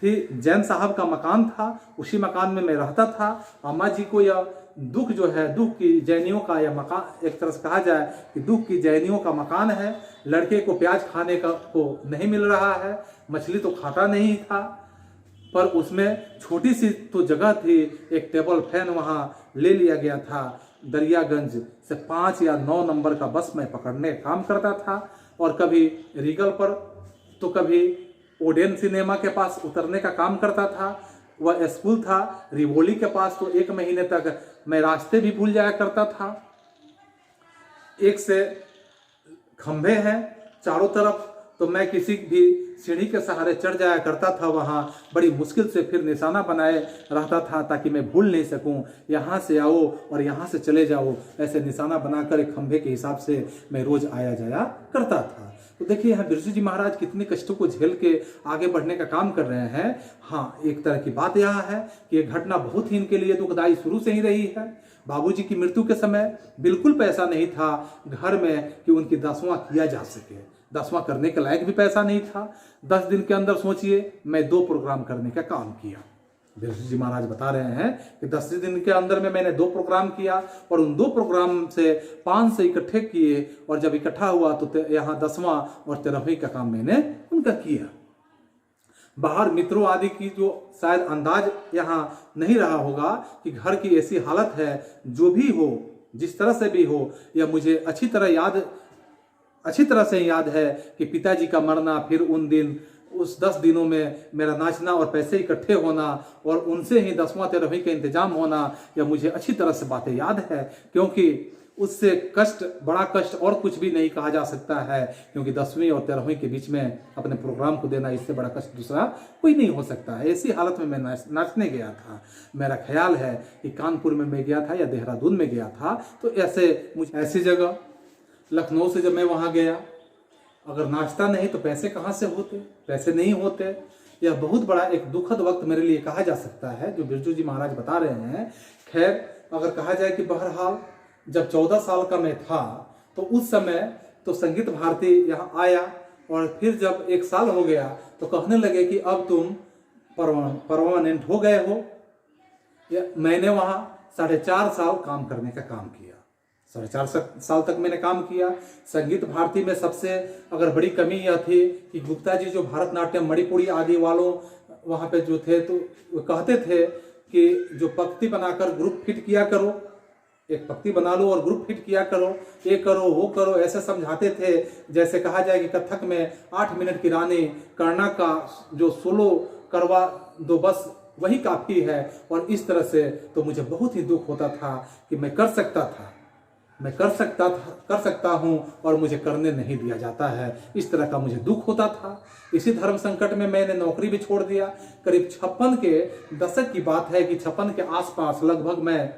थी, जैन साहब का मकान था, उसी मकान में मैं रहता था। अम्मा जी को यह दुख जो है, दुख की जैनियों का यह मकान, एक तरह से कहा जाए कि दुख की जैनियों का मकान है। लड़के को प्याज खाने का को नहीं मिल रहा है, मछली तो खाता नहीं था, पर उसमें छोटी सी तो जगह थी, एक टेबल फैन वहाँ ले लिया गया था। दरियागंज से 5 या 9 नंबर का बस मैं पकड़ने का काम करता था, और कभी रीगल पर तो कभी ओडेन सिनेमा के पास उतरने का काम करता था। वह स्कूल था रिवोली के पास, तो 1 महीने तक मैं रास्ते भी भूल जाया करता था। एक से खंभे हैं चारों तरफ, तो मैं किसी भी सीढ़ी के सहारे चढ़ जाया करता था। वहाँ बड़ी मुश्किल से फिर निशाना बनाए रहता था, ताकि मैं भूल नहीं सकूं, यहाँ से आओ और यहाँ से चले जाओ, ऐसे निशाना बनाकर एक खंभे के हिसाब से मैं रोज आया जाया करता था। तो देखिए यहाँ बिरजू जी महाराज कितने कष्टों को झेल के आगे बढ़ने का काम कर रहे हैं। हाँ, एक तरह की बात यह है कि यह घटना बहुत ही इनके लिए दुखदायी शुरू से ही रही है। बाबूजी की मृत्यु के समय बिल्कुल पैसा नहीं था घर में कि उनकी 10वां किया जा सके, 10वां करने के लायक भी पैसा नहीं था। 10 दिन के अंदर सोचिए मैं 2 प्रोग्राम करने का काम किया। बिरजू जी महाराज बता रहे हैं कि 10 दिन के अंदर में मैंने 2 प्रोग्राम किया, और उन 2 प्रोग्राम से 500 इकट्ठे किए, और जब इकट्ठा हुआ तो यहाँ 10वां और 13वीं का काम मैंने उनका किया। बाहर मित्रों आदि की जो शायद अंदाज यहाँ नहीं रहा होगा कि घर की ऐसी हालत है, जो भी हो जिस तरह से भी हो, यह मुझे अच्छी तरह से याद है कि पिताजी का मरना, फिर उन दिन उस 10 दिनों में मेरा नाचना और पैसे इकट्ठे होना और उनसे ही 10वां 13वीं का इंतजाम होना, यह मुझे अच्छी तरह से बातें याद है, क्योंकि उससे कष्ट, बड़ा कष्ट और कुछ भी नहीं कहा जा सकता है, क्योंकि 10वीं और 13वीं के बीच में अपने प्रोग्राम को देना, इससे बड़ा कष्ट दूसरा कोई नहीं हो सकता है। ऐसी हालत में मैं नाचने गया था। मेरा ख्याल है कि कानपुर में मैं गया था या देहरादून में गया था। तो ऐसी जगह लखनऊ से जब मैं वहाँ गया, अगर नाचता नहीं तो पैसे कहाँ से होते, पैसे नहीं होते। यह बहुत बड़ा एक दुखद वक्त मेरे लिए कहा जा सकता है जो बिरजू जी महाराज बता रहे हैं। खैर, अगर कहा जाए कि बहरहाल जब 14 साल का मैं था तो उस समय तो संगीत भारती यहाँ आया, और फिर जब 1 साल हो गया तो कहने लगे कि अब तुम परमानेंट हो गए हो। मैंने वहाँ 4.5 साल काम करने का काम किया। 4.5 साल तक मैंने काम किया। संगीत भारती में सबसे अगर बड़ी कमी यह थी कि गुप्ता जी जो भरतनाट्यम, मणिपुरी आदि वालों वहाँ पे जो थे, तो वो कहते थे कि जो पंक्ति बनाकर ग्रुप फिट किया करो, एक पंक्ति बना लो और ग्रुप फिट किया करो, ये करो वो करो, ऐसे समझाते थे। जैसे कहा जाए कि कथक में 8 मिनट की रानी कर्णा का जो सोलो करवा दो, बस वही काफ़ी है। और इस तरह से तो मुझे बहुत ही दुख होता था कि मैं कर सकता हूँ और मुझे करने नहीं दिया जाता है। इस तरह का मुझे दुख होता था। इसी धर्म संकट में मैंने नौकरी भी छोड़ दिया। करीब 56 के दशक की बात है कि 56 के आसपास लगभग मैं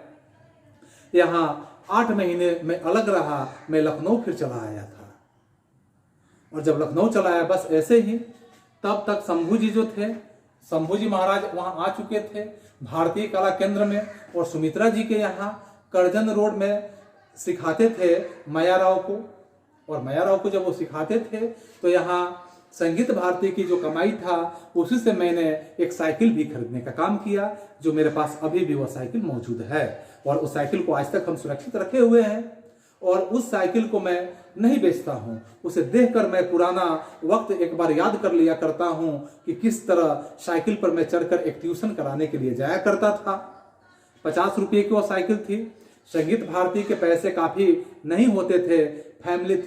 यहाँ 8 महीने में अलग रहा। मैं लखनऊ फिर चला आया था, और जब लखनऊ चला आया बस ऐसे ही, तब तक शंभू जी जो थे, शंभू जी महाराज वहाँ आ चुके थे भारतीय कला केंद्र में, और सुमित्रा जी के यहाँ करजन रोड में सिखाते थे माया राव को। और माया राव को जब वो सिखाते थे तो यहाँ संगीत भारती की जो कमाई था उसी से मैंने एक साइकिल भी खरीदने का काम किया, जो मेरे पास अभी भी वह साइकिल मौजूद है, और उस साइकिल को आज तक हम सुरक्षित रखे हुए हैं। और उस साइकिल को मैं नहीं बेचता हूँ, उसे देखकर मैं पुराना वक्त एक बार याद कर लिया करता हूँ कि किस तरह साइकिल पर मैं चढ़कर एक ट्यूशन कराने के लिए जाया करता था। 50 रुपये की वो साइकिल थी। संगीत भारती के पैसे काफ़ी नहीं होते थे। फैमिली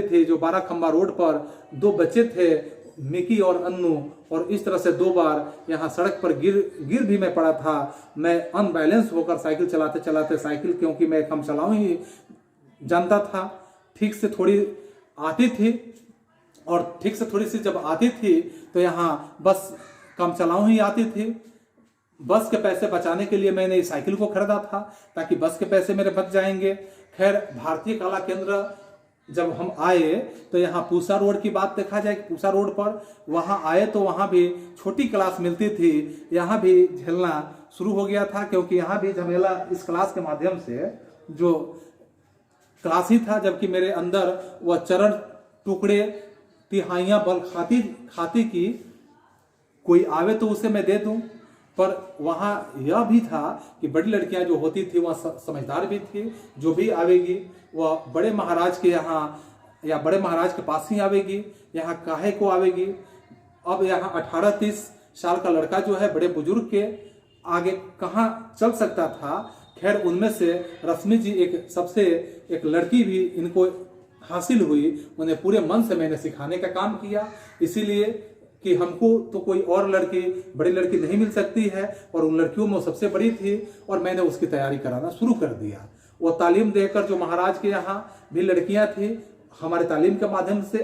थी जो 12 खंबा रोड पर 2 बच्चे थे, मिकी और अन्नू, और इस तरह से 2 बार यहाँ सड़क पर गिर भी मैं पड़ा था। मैं अनबैलेंस होकर साइकिल चलाते चलाते, साइकिल क्योंकि मैं कम चलाऊं ही जानता था, ठीक से थोड़ी आती थी, और ठीक से थोड़ी सी जब आती थी तो यहाँ बस कम चलाऊं ही आती थी। बस के पैसे बचाने के लिए मैंने इस साइकिल को खरीदा था ताकि बस के पैसे मेरे बच जाएंगे। खैर, भारतीय कला केंद्र जब हम आए तो यहाँ पूसा रोड की बात देखा जाए कि पूसा रोड पर वहाँ आए तो वहाँ भी छोटी क्लास मिलती थी। यहाँ भी झेलना शुरू हो गया था, क्योंकि यहाँ भी झमेला इस क्लास के माध्यम से जो क्लास ही था, जबकि मेरे अंदर वह चरण टुकड़े तिहाइयाँ बल खाती की कोई आवे तो उसे मैं दे दूं। पर वहाँ यह भी था कि बड़ी लड़कियां जो होती थी वह समझदार भी थी, जो भी आवेगी वह बड़े महाराज के यहाँ या बड़े महाराज के पास ही आवेगी, यहाँ काहे को आवेगी। अब यहाँ 18-30 साल का लड़का जो है बड़े बुजुर्ग के आगे कहाँ चल सकता था। खैर, उनमें से रश्मि जी एक लड़की भी इनको हासिल हुई। उन्हें पूरे मन से मैंने सिखाने का काम किया, इसीलिए कि हमको तो कोई और बड़ी लड़की नहीं मिल सकती है, और उन लड़कियों में सबसे बड़ी थी, और मैंने उसकी तैयारी कराना शुरू कर दिया। वो तालीम देकर जो महाराज के यहाँ भी लड़कियां थी, हमारे तालीम के माध्यम से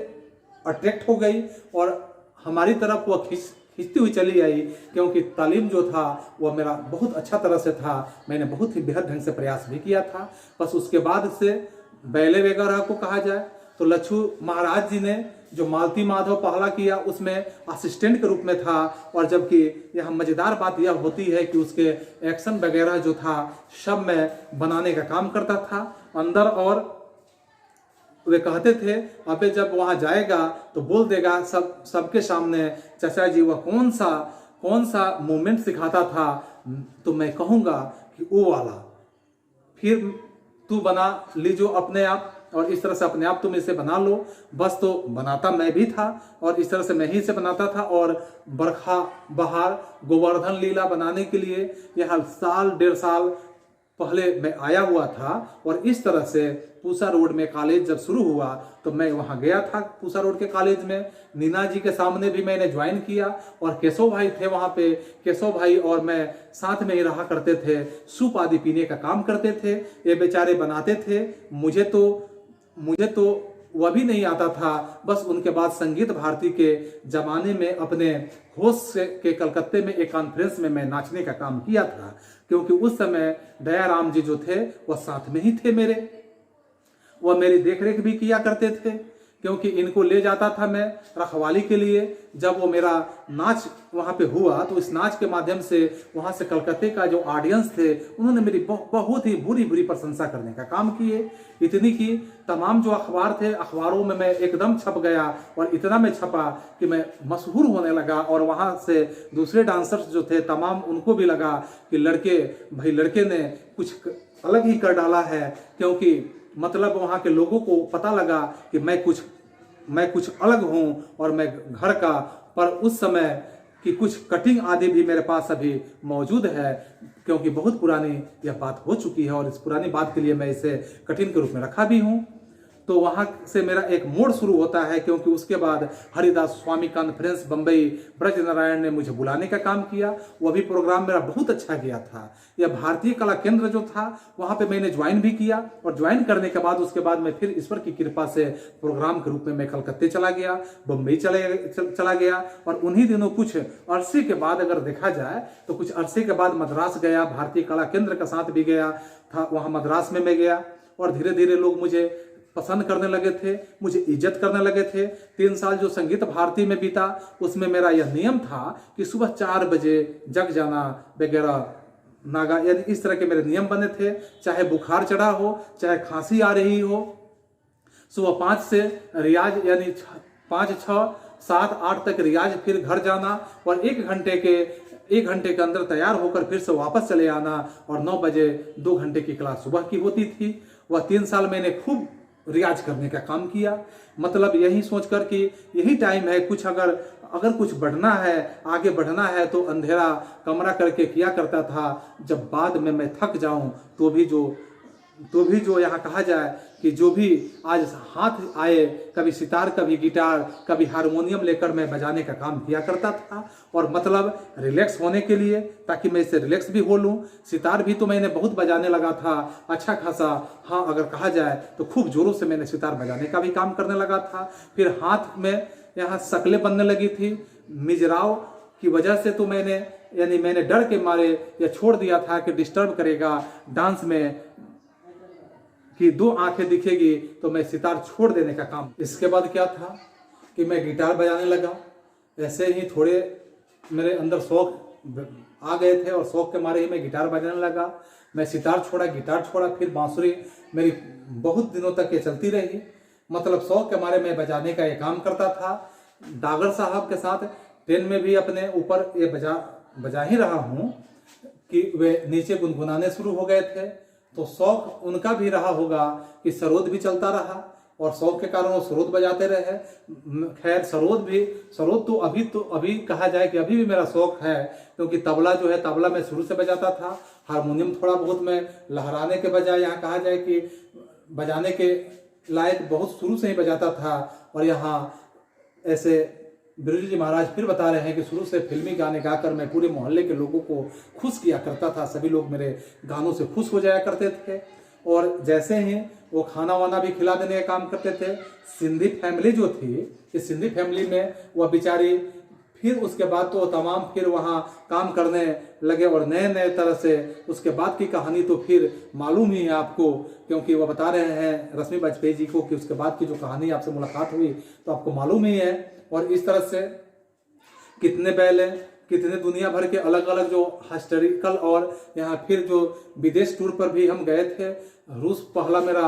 अट्रैक्ट हो गई और हमारी तरफ वह खींचती हुई चली आई, क्योंकि तालीम जो था वह मेरा बहुत अच्छा तरह से था। मैंने बहुत ही बेहद ढंग से प्रयास भी किया था। बस उसके बाद से बैले वगैरह को कहा जाए तो लच्छू महाराज जी ने जो मालती माधव पहला किया उसमें असिस्टेंट के रूप में था, और जबकि यह मजेदार बात यह होती है कि उसके एक्शन वगैरह जो था सब मैं बनाने का काम करता था अंदर। और वे कहते थे अबे जब वहाँ जाएगा तो बोल देगा सबके सामने, चाचा जी वह कौन सा मूवमेंट सिखाता था, तो मैं कहूँगा कि वो वाला, फिर तू बना लीजो अपने आप, और इस तरह से अपने आप तुम इसे बना लो। बस तो बनाता मैं भी था, और इस तरह से मैं ही इसे बनाता था। और बरखा बहार गोवर्धन लीला बनाने के लिए यह 1.5 साल पहले मैं आया हुआ था और इस तरह से पूसा रोड में कॉलेज जब शुरू हुआ तो मैं वहाँ गया था पूसा रोड के कॉलेज में। नीना जी के सामने भी मैंने ज्वाइन किया और केशव भाई थे वहाँ पे। केशव भाई और मैं साथ में ही रहा करते थे, सूप आदि पीने का काम करते थे। ये बेचारे बनाते थे, मुझे तो वह भी नहीं आता था। बस उनके बाद संगीत भारती के जमाने में अपने होस्ट के कलकत्ते में एक कॉन्फ्रेंस में मैं नाचने का काम किया था, क्योंकि उस समय दयाराम जी जो थे वह साथ में ही थे मेरे। वह मेरी देखरेख भी किया करते थे, क्योंकि इनको ले जाता था मैं रखवाली के लिए। जब वो मेरा नाच वहाँ पे हुआ तो इस नाच के माध्यम से वहाँ से कलकत्ते का जो ऑडियंस थे उन्होंने मेरी बहुत ही बुरी बुरी प्रशंसा करने का काम किए। इतनी की तमाम जो अखबार थे, अखबारों में मैं एकदम छप गया और इतना मैं छपा कि मैं मशहूर होने लगा। और वहाँ से दूसरे डांसर्स जो थे तमाम, उनको भी लगा कि लड़के ने कुछ अलग ही कर डाला है, क्योंकि मतलब वहाँ के लोगों को पता लगा कि मैं कुछ अलग हूँ और मैं घर का। पर उस समय की कुछ कटिंग आदि भी मेरे पास अभी मौजूद है, क्योंकि बहुत पुरानी यह बात हो चुकी है और इस पुरानी बात के लिए मैं इसे कटिंग के रूप में रखा भी हूँ। तो वहाँ से मेरा एक मोड़ शुरू होता है, क्योंकि उसके बाद हरिदास स्वामी कॉन्फ्रेंस बम्बई ब्रज नारायण ने मुझे बुलाने का काम किया। वह भी प्रोग्राम मेरा बहुत अच्छा गया था। यह भारतीय कला केंद्र जो था वहाँ पे मैंने ज्वाइन भी किया और ज्वाइन करने के बाद उसके बाद मैं फिर ईश्वर की कृपा से प्रोग्राम के रूप में मैं कलकत्ते चला गया, बम्बई चला गया। और उन्हीं दिनों कुछ अरसे के बाद अगर देखा जाए तो कुछ अरसे के बाद मद्रास गया, भारतीय कला केंद्र का साथ भी गया था। वहाँ मद्रास में मैं गया और धीरे धीरे लोग मुझे पसंद करने लगे थे, मुझे इज्जत करने लगे थे। 3 साल जो संगीत भारती में बीता उसमें मेरा यह नियम था कि सुबह 4 बजे जग जाना वगैरह नागा, यदि इस तरह के मेरे नियम बने थे। चाहे बुखार चढ़ा हो, चाहे खांसी आ रही हो, सुबह 5 से रियाज यानी 5, 6, 7, 8 तक रियाज, फिर घर जाना और 1 घंटे के अंदर तैयार होकर फिर से वापस चले आना। और 9 बजे 2 घंटे की क्लास सुबह की होती थी। वह 3 साल मैंने खूब रियाज करने का काम किया, मतलब यही सोचकर कि यही टाइम है, कुछ अगर कुछ बढ़ना है, आगे बढ़ना है तो अंधेरा कमरा करके किया करता था। जब बाद में मैं थक जाऊं तो भी जो यहाँ कहा जाए कि जो भी आज हाथ आए, कभी सितार, कभी गिटार, कभी हारमोनियम लेकर मैं बजाने का काम किया करता था। और मतलब रिलैक्स होने के लिए, ताकि मैं इससे रिलैक्स भी हो लूँ। सितार भी तो मैंने बहुत बजाने लगा था अच्छा खासा। हाँ, अगर कहा जाए तो खूब जोरों से मैंने सितार बजाने का भी काम करने लगा था। फिर हाथ में यहाँ शक्लें बनने लगी थी मिजराव की वजह से, तो मैंने डर के मारे यह छोड़ दिया था कि डिस्टर्ब करेगा डांस में कि 2 आंखें दिखेगी, तो मैं सितार छोड़ देने का काम। इसके बाद क्या था कि मैं गिटार बजाने लगा। ऐसे ही थोड़े मेरे अंदर शौक आ गए थे और शौक के मारे ही मैं गिटार बजाने लगा। मैं सितार छोड़ा, गिटार छोड़ा, फिर बांसुरी मेरी बहुत दिनों तक ये चलती रही। मतलब शौक के मारे मैं बजाने का ये काम करता था। डागर साहब के साथ ट्रेन में भी अपने ऊपर ये बजा ही रहा हूँ कि वे नीचे गुनगुनाने शुरू हो गए थे। तो शौक उनका भी रहा होगा कि सरोद भी चलता रहा और शौक के कारण वो सरोद बजाते रहे। खैर सरोद तो अभी कहा जाए कि अभी भी मेरा शौक है, क्योंकि तबला जो है, तबला मैं शुरू से बजाता था। हारमोनियम थोड़ा बहुत मैं लहराने के बजाय, यहाँ कहा जाए कि बजाने के लायक बहुत शुरू से ही बजाता था। और यहाँ ऐसे बिरजू जी महाराज फिर बता रहे हैं कि शुरू से फिल्मी गाने गाकर मैं पूरे मोहल्ले के लोगों को खुश किया करता था। सभी लोग मेरे गानों से खुश हो जाया करते थे और जैसे ही वो खाना वाना भी खिला देने का काम करते थे। सिंधी फैमिली जो थी, इस सिंधी फैमिली में वह बेचारी फिर उसके बाद तो तमाम फिर वहाँ काम करने लगे और नए नए तरह से। उसके बाद की कहानी तो फिर मालूम ही है आपको, क्योंकि वह बता रहे हैं रश्मि वाजपेयी जी को कि उसके बाद की जो कहानी आपसे मुलाकात हुई तो आपको मालूम ही है। और इस तरह से कितने बैले, कितने दुनिया भर के अलग अलग जो हिस्टोरिकल, और यहाँ फिर जो विदेश टूर पर भी हम गए थे। रूस पहला मेरा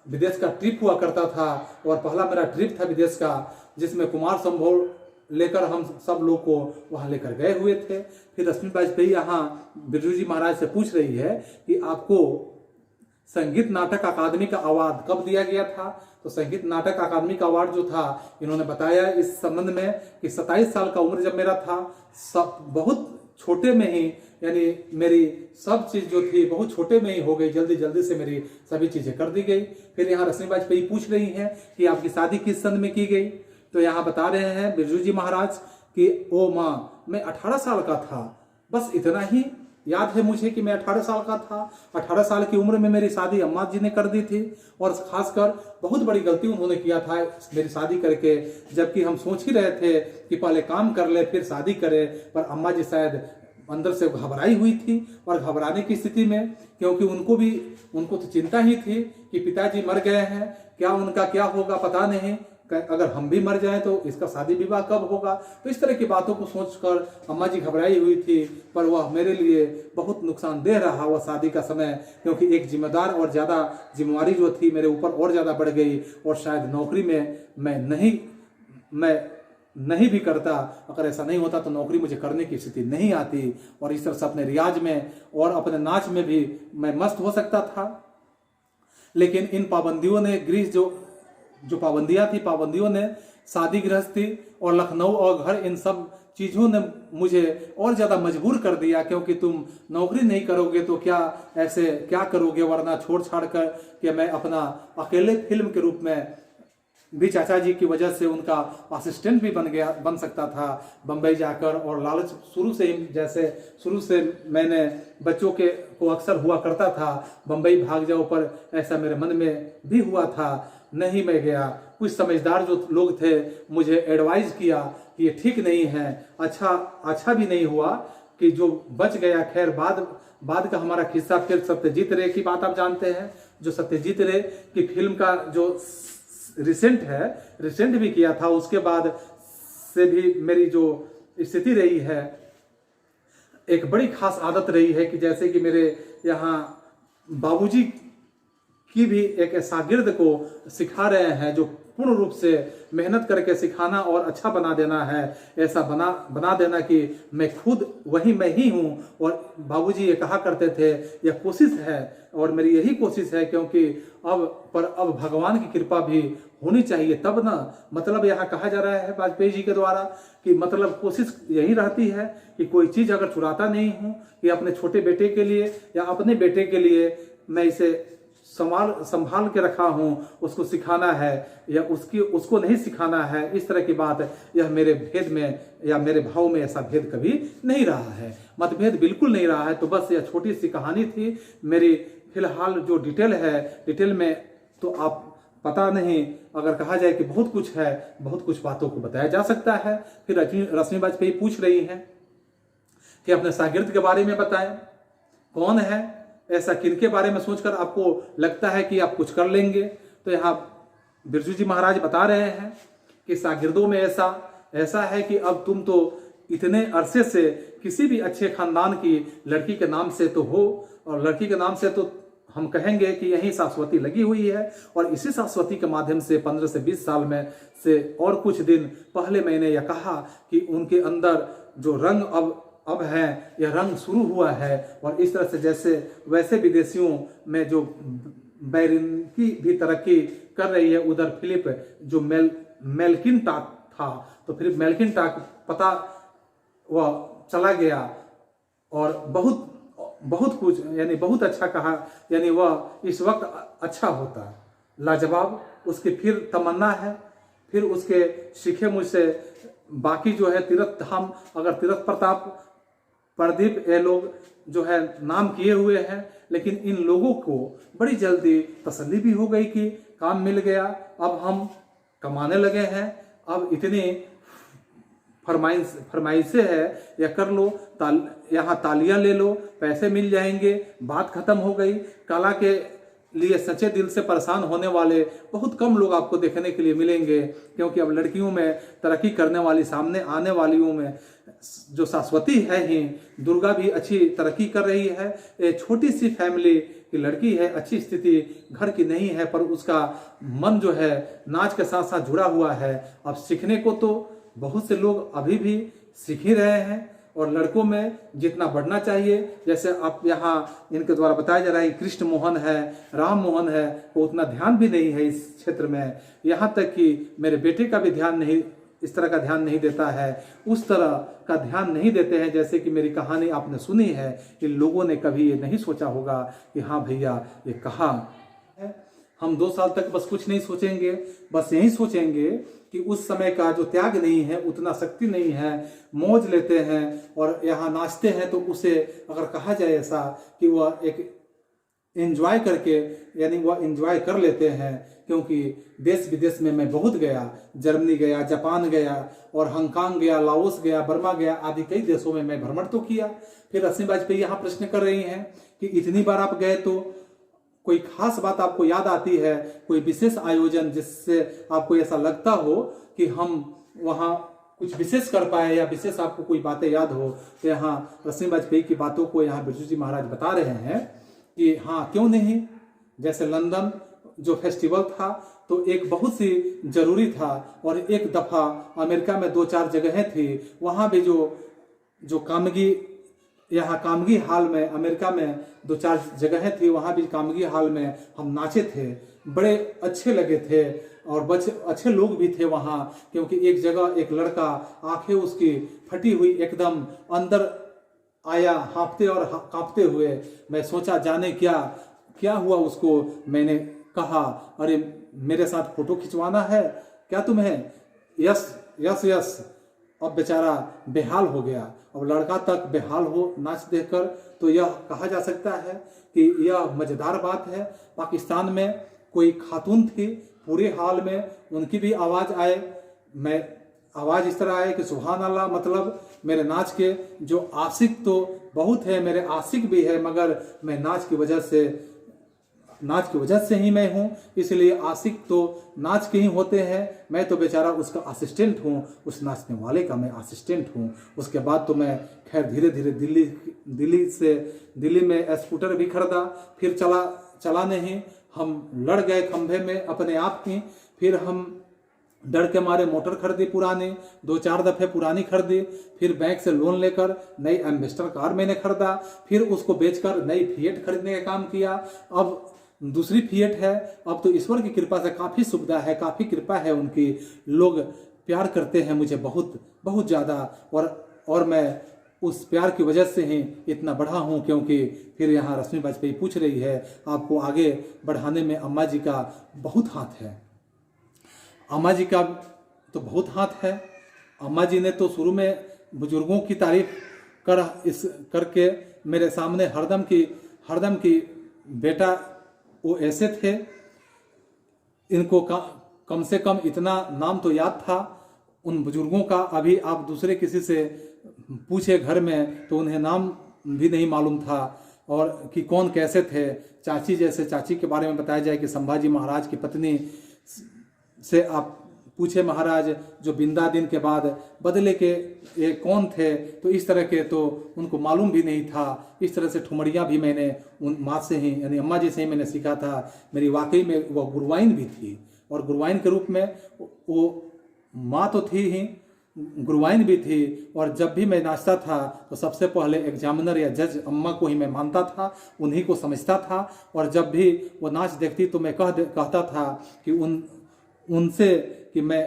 विदेश का ट्रिप हुआ करता था और पहला मेरा ट्रिप था विदेश का, जिसमें कुमार संभव लेकर हम सब लोग को वहाँ लेकर गए हुए थे। फिर रश्मि वाजपेयी यहाँ बिरजू जी महाराज से पूछ रही है कि आपको संगीत नाटक अकादमी का अवार्ड कब दिया गया था। तो संगीत नाटक अकादमी का अवार्ड जो था, इन्होंने बताया इस संबंध में कि 27 साल का उम्र जब मेरा था, बहुत छोटे में ही, यानी मेरी सब चीज़ जो थी बहुत छोटे में ही हो गई, जल्दी जल्दी से मेरी सभी चीज़ें कर दी गई। फिर यहाँ रश्मि वाजपेयी पूछ रही हैं कि आपकी शादी किस सन में की गई, तो यहाँ बता रहे हैं बिरजू जी महाराज कि ओ माँ, मैं 18 साल का था, बस इतना ही याद है मुझे कि मैं 18 साल का था। 18 साल की उम्र में मेरी शादी अम्मा जी ने कर दी थी, और खासकर बहुत बड़ी गलती उन्होंने किया था मेरी शादी करके, जबकि हम सोच ही रहे थे कि पहले काम कर ले फिर शादी करें। पर अम्मा जी शायद अंदर से घबराई हुई थी, और घबराने की स्थिति में, क्योंकि उनको तो चिंता ही थी कि पिताजी मर गए हैं, क्या उनका क्या होगा पता नहीं, अगर हम भी मर जाएं तो इसका शादी विवाह कब होगा। तो इस तरह की बातों को सोचकर अम्मा जी घबराई हुई थी। पर वह मेरे लिए बहुत नुकसानदेह रहा वह शादी का समय, क्योंकि एक जिम्मेदार और ज़्यादा जिम्मेवारी जो थी मेरे ऊपर और ज़्यादा बढ़ गई, और शायद नौकरी में मैं नहीं भी करता। अगर ऐसा नहीं होता तो नौकरी मुझे करने की स्थिति नहीं आती, और इस तरह से अपने रियाज में और अपने नाच में भी मैं मस्त हो सकता था। लेकिन इन पाबंदियों ने जो पाबंदियां थी, पाबंदियों ने शादी गृहस्थी और लखनऊ और घर, इन सब चीज़ों ने मुझे और ज़्यादा मजबूर कर दिया, क्योंकि तुम नौकरी नहीं करोगे तो क्या करोगे, वरना छोड़ छाड़ कर कि मैं अपना अकेले फिल्म के रूप में भी चाचा जी की वजह से उनका असिस्टेंट भी बन सकता था बम्बई जाकर। और लालच शुरू से मैंने बच्चों को अक्सर हुआ करता था, बम्बई भाग जाओ, पर ऐसा मेरे मन में भी हुआ था, नहीं मैं गया। कुछ समझदार जो लोग थे मुझे एडवाइस किया कि ये ठीक नहीं है, अच्छा भी नहीं हुआ कि जो बच गया। खैर बाद का हमारा किस्सा, फिर सत्यजीत रे की बात आप जानते हैं, जो सत्यजीत रे की फिल्म का जो रिसेंट भी किया था, उसके बाद से भी मेरी जो स्थिति रही है, एक बड़ी खास आदत रही है कि जैसे कि मेरे यहाँ बाबूजी की भी एक शागिर्द को सिखा रहे हैं, जो पूर्ण रूप से मेहनत करके सिखाना और अच्छा बना देना है, ऐसा बना देना कि मैं खुद मैं ही हूँ। और बाबूजी ये कहा करते थे, यह कोशिश है और मेरी यही कोशिश है, क्योंकि अब भगवान की कृपा भी होनी चाहिए तब ना। मतलब यहाँ कहा जा रहा है वाजपेयी जी के द्वारा कि मतलब कोशिश यही रहती है कि कोई चीज़ अगर चुराता नहीं हूँ, कि अपने छोटे बेटे के लिए या अपने बेटे के लिए मैं इसे संभाल के रखा हूँ, उसको सिखाना है या उसको नहीं सिखाना है, इस तरह की बात, यह मेरे भेद में या मेरे भाव में ऐसा भेद कभी नहीं रहा है, मतभेद बिल्कुल नहीं रहा है। तो बस यह छोटी सी कहानी थी मेरी। फिलहाल जो डिटेल में तो आप पता नहीं, अगर कहा जाए कि बहुत कुछ है, बहुत कुछ बातों को बताया जा सकता है। फिर रश्मि वाजपेयी पूछ रही हैं कि अपने शागिर्द के बारे में बताएं, कौन है, ऐसा किनके बारे में सोचकर आपको लगता है कि आप कुछ कर लेंगे। तो यहाँ बिरजू जी महाराज बता रहे हैं कि शागिर्दों में ऐसा है कि अब तुम तो इतने अरसे से किसी भी अच्छे खानदान की लड़की के नाम से तो हो, और लड़की के नाम से तो हम कहेंगे कि यही शाश्वती लगी हुई है, और इसी शाश्वती के माध्यम से 15 से 20 साल में से और कुछ दिन पहले मैंने यह कहा कि उनके अंदर जो रंग अब है, यह रंग शुरू हुआ है। और इस तरह से वैसे विदेशियों में जो बैरिनकी भी तरक्की कर रही है, उधर फिलिप जो मैकिन्टॉक था, तो फिलिप मैकिन्टॉक पता वह चला गया, और बहुत कुछ, यानी बहुत अच्छा कहा, यानी वह इस वक्त अच्छा होता, लाजवाब। उसकी फिर तमन्ना है, फिर उसके सीखे मुझसे बाकी जो है तीर्थ धाम, अगर तीर्थ प्रताप, प्रदीप, ये लोग जो है नाम किए हुए हैं, लेकिन इन लोगों को बड़ी जल्दी तसल्ली भी हो गई कि काम मिल गया, अब हम कमाने लगे हैं, अब इतनी फरमाइशें है, या कर लो, यहाँ तालियां ले लो, पैसे मिल जाएंगे, बात खत्म हो गई। कला के लिए सच्चे दिल से परेशान होने वाले बहुत कम लोग आपको देखने के लिए मिलेंगे, क्योंकि अब लड़कियों में तरक्की करने वाली, सामने आने वालियों में जो शाश्वती है ही, दुर्गा भी अच्छी तरक्की कर रही है। एक छोटी सी फैमिली की लड़की है, अच्छी स्थिति घर की नहीं है, पर उसका मन जो है नाच के साथ साथ जुड़ा हुआ है। अब सीखने को तो बहुत से लोग अभी भी सीख ही रहे हैं, और लड़कों में जितना बढ़ना चाहिए, जैसे आप यहाँ इनके द्वारा बताया जा रहा है कृष्ण मोहन है, राम मोहन है, तो उतना ध्यान भी नहीं है इस क्षेत्र में। यहाँ तक कि मेरे बेटे का भी ध्यान नहीं इस तरह का ध्यान नहीं देता है, उस तरह का ध्यान नहीं देते हैं जैसे कि मेरी कहानी आपने सुनी है कि लोगों ने कभी ये नहीं सोचा होगा कि हाँ भैया ये कहाँ है। हम 2 साल तक बस कुछ नहीं सोचेंगे, बस यही सोचेंगे कि उस समय का जो त्याग नहीं है, उतना शक्ति नहीं है, मौज लेते हैं और यहाँ नाचते हैं, तो उसे अगर कहा जाए ऐसा कि वह एक एंजॉय करके, यानी वह एंजॉय कर लेते हैं। क्योंकि देश विदेश में मैं बहुत गया, जर्मनी गया, जापान गया और हांगकांग गया, लाओस गया, बर्मा गया, आदि कई देशों में मैं भ्रमण तो किया। फिर रश्मि वाजपेयी यहाँ प्रश्न कर रही हैं कि इतनी बार आप गए तो कोई खास बात आपको याद आती है, कोई विशेष आयोजन जिससे आपको ऐसा लगता हो कि हम वहाँ कुछ विशेष कर पाए या विशेष आपको कोई बातें याद हो। तो यहाँ रश्मि वाजपेयी की बातों को यहाँ बिरजू जी महाराज बता रहे हैं कि हाँ क्यों नहीं। जैसे लंदन जो फेस्टिवल था तो एक बहुत सी जरूरी था, और एक दफा अमेरिका में 2-4 जगहें थी, वहाँ भी जो कामगी, यहाँ कामगी हाल में, अमेरिका में 2-4 जगहें थी, वहाँ भी कामगी हाल में हम नाचे थे, बड़े अच्छे लगे थे और अच्छे लोग भी थे वहाँ। क्योंकि एक जगह एक लड़का, आंखें उसकी फटी हुई एकदम अंदर आया हाँफते और कांपते हुए। मैं सोचा जाने क्या हुआ उसको। मैंने कहा अरे मेरे साथ फोटो खिंचवाना है क्या तुम्हें? Yes yes yes. अब बेचारा बेहाल हो गया। अब लड़का तक बेहाल हो नाच देखकर, तो यह कहा जा सकता है कि यह मजेदार बात है। पाकिस्तान में कोई खातून थी, पूरे हाल में उनकी भी आवाज़ आए, मैं आवाज़ इस तरह आए कि सुभान अल्लाह। मतलब मेरे नाच के जो आशिक तो बहुत है, मेरे आशिक भी है, मगर मैं नाच की वजह से ही मैं हूँ, इसलिए आशिक तो नाच के ही होते हैं। मैं तो बेचारा उसका असिस्टेंट हूँ, उस नाचने वाले का मैं असिस्टेंट हूँ। उसके बाद तो मैं खैर धीरे धीरे दिल्ली में स्कूटर भी खरीदा, फिर चला नहीं, हम लड़ गए खंभे में अपने आप ही। फिर हम डर के मारे मोटर खरीदी पुरानी, 2-4 दफे पुरानी खरीदी। फिर बैंक से लोन लेकर नई एम्बेसडर कार मैंने खरीदा, फिर उसको बेचकर नई फिएट खरीदने का काम किया। अब दूसरी फिएट है। अब तो ईश्वर की कृपा से काफ़ी सुविधा है, काफ़ी कृपा है उनकी। लोग प्यार करते हैं मुझे बहुत बहुत ज़्यादा, और मैं उस प्यार की वजह से ही इतना बढ़ा हूँ। क्योंकि फिर यहाँ रश्मि वाजपेयी पूछ रही है आपको आगे बढ़ाने में अम्मा जी का बहुत हाथ है। अम्मा जी का तो बहुत हाथ है। अम्मा जी ने तो शुरू में बुजुर्गों की तारीफ करके मेरे सामने हरदम की बेटा वो ऐसे थे, इनको कम से कम इतना नाम तो याद था उन बुजुर्गों का। अभी आप दूसरे किसी से पूछे घर में तो उन्हें नाम भी नहीं मालूम था, और कि कौन कैसे थे। चाची के बारे में बताया जाए कि संभाजी महाराज की पत्नी से आप पूछे महाराज जो बिंदा दिन के बाद बदले के ये कौन थे, तो इस तरह के तो उनको मालूम भी नहीं था। इस तरह से ठुमरियाँ भी मैंने उन माँ से ही, यानी अम्मा जी से ही मैंने सीखा था। मेरी वाकई में वह गुरुवाइन भी थी, और गुरुवाइन के रूप में वो माँ तो थी ही, गुरुवाइन भी थी। और जब भी मैं नाचता था तो सबसे पहले एग्जामिनर या जज अम्मा को ही मैं मानता था, उन्हीं को समझता था। और जब भी वो नाच देखती तो मैं कहता था कि उनसे कि मैं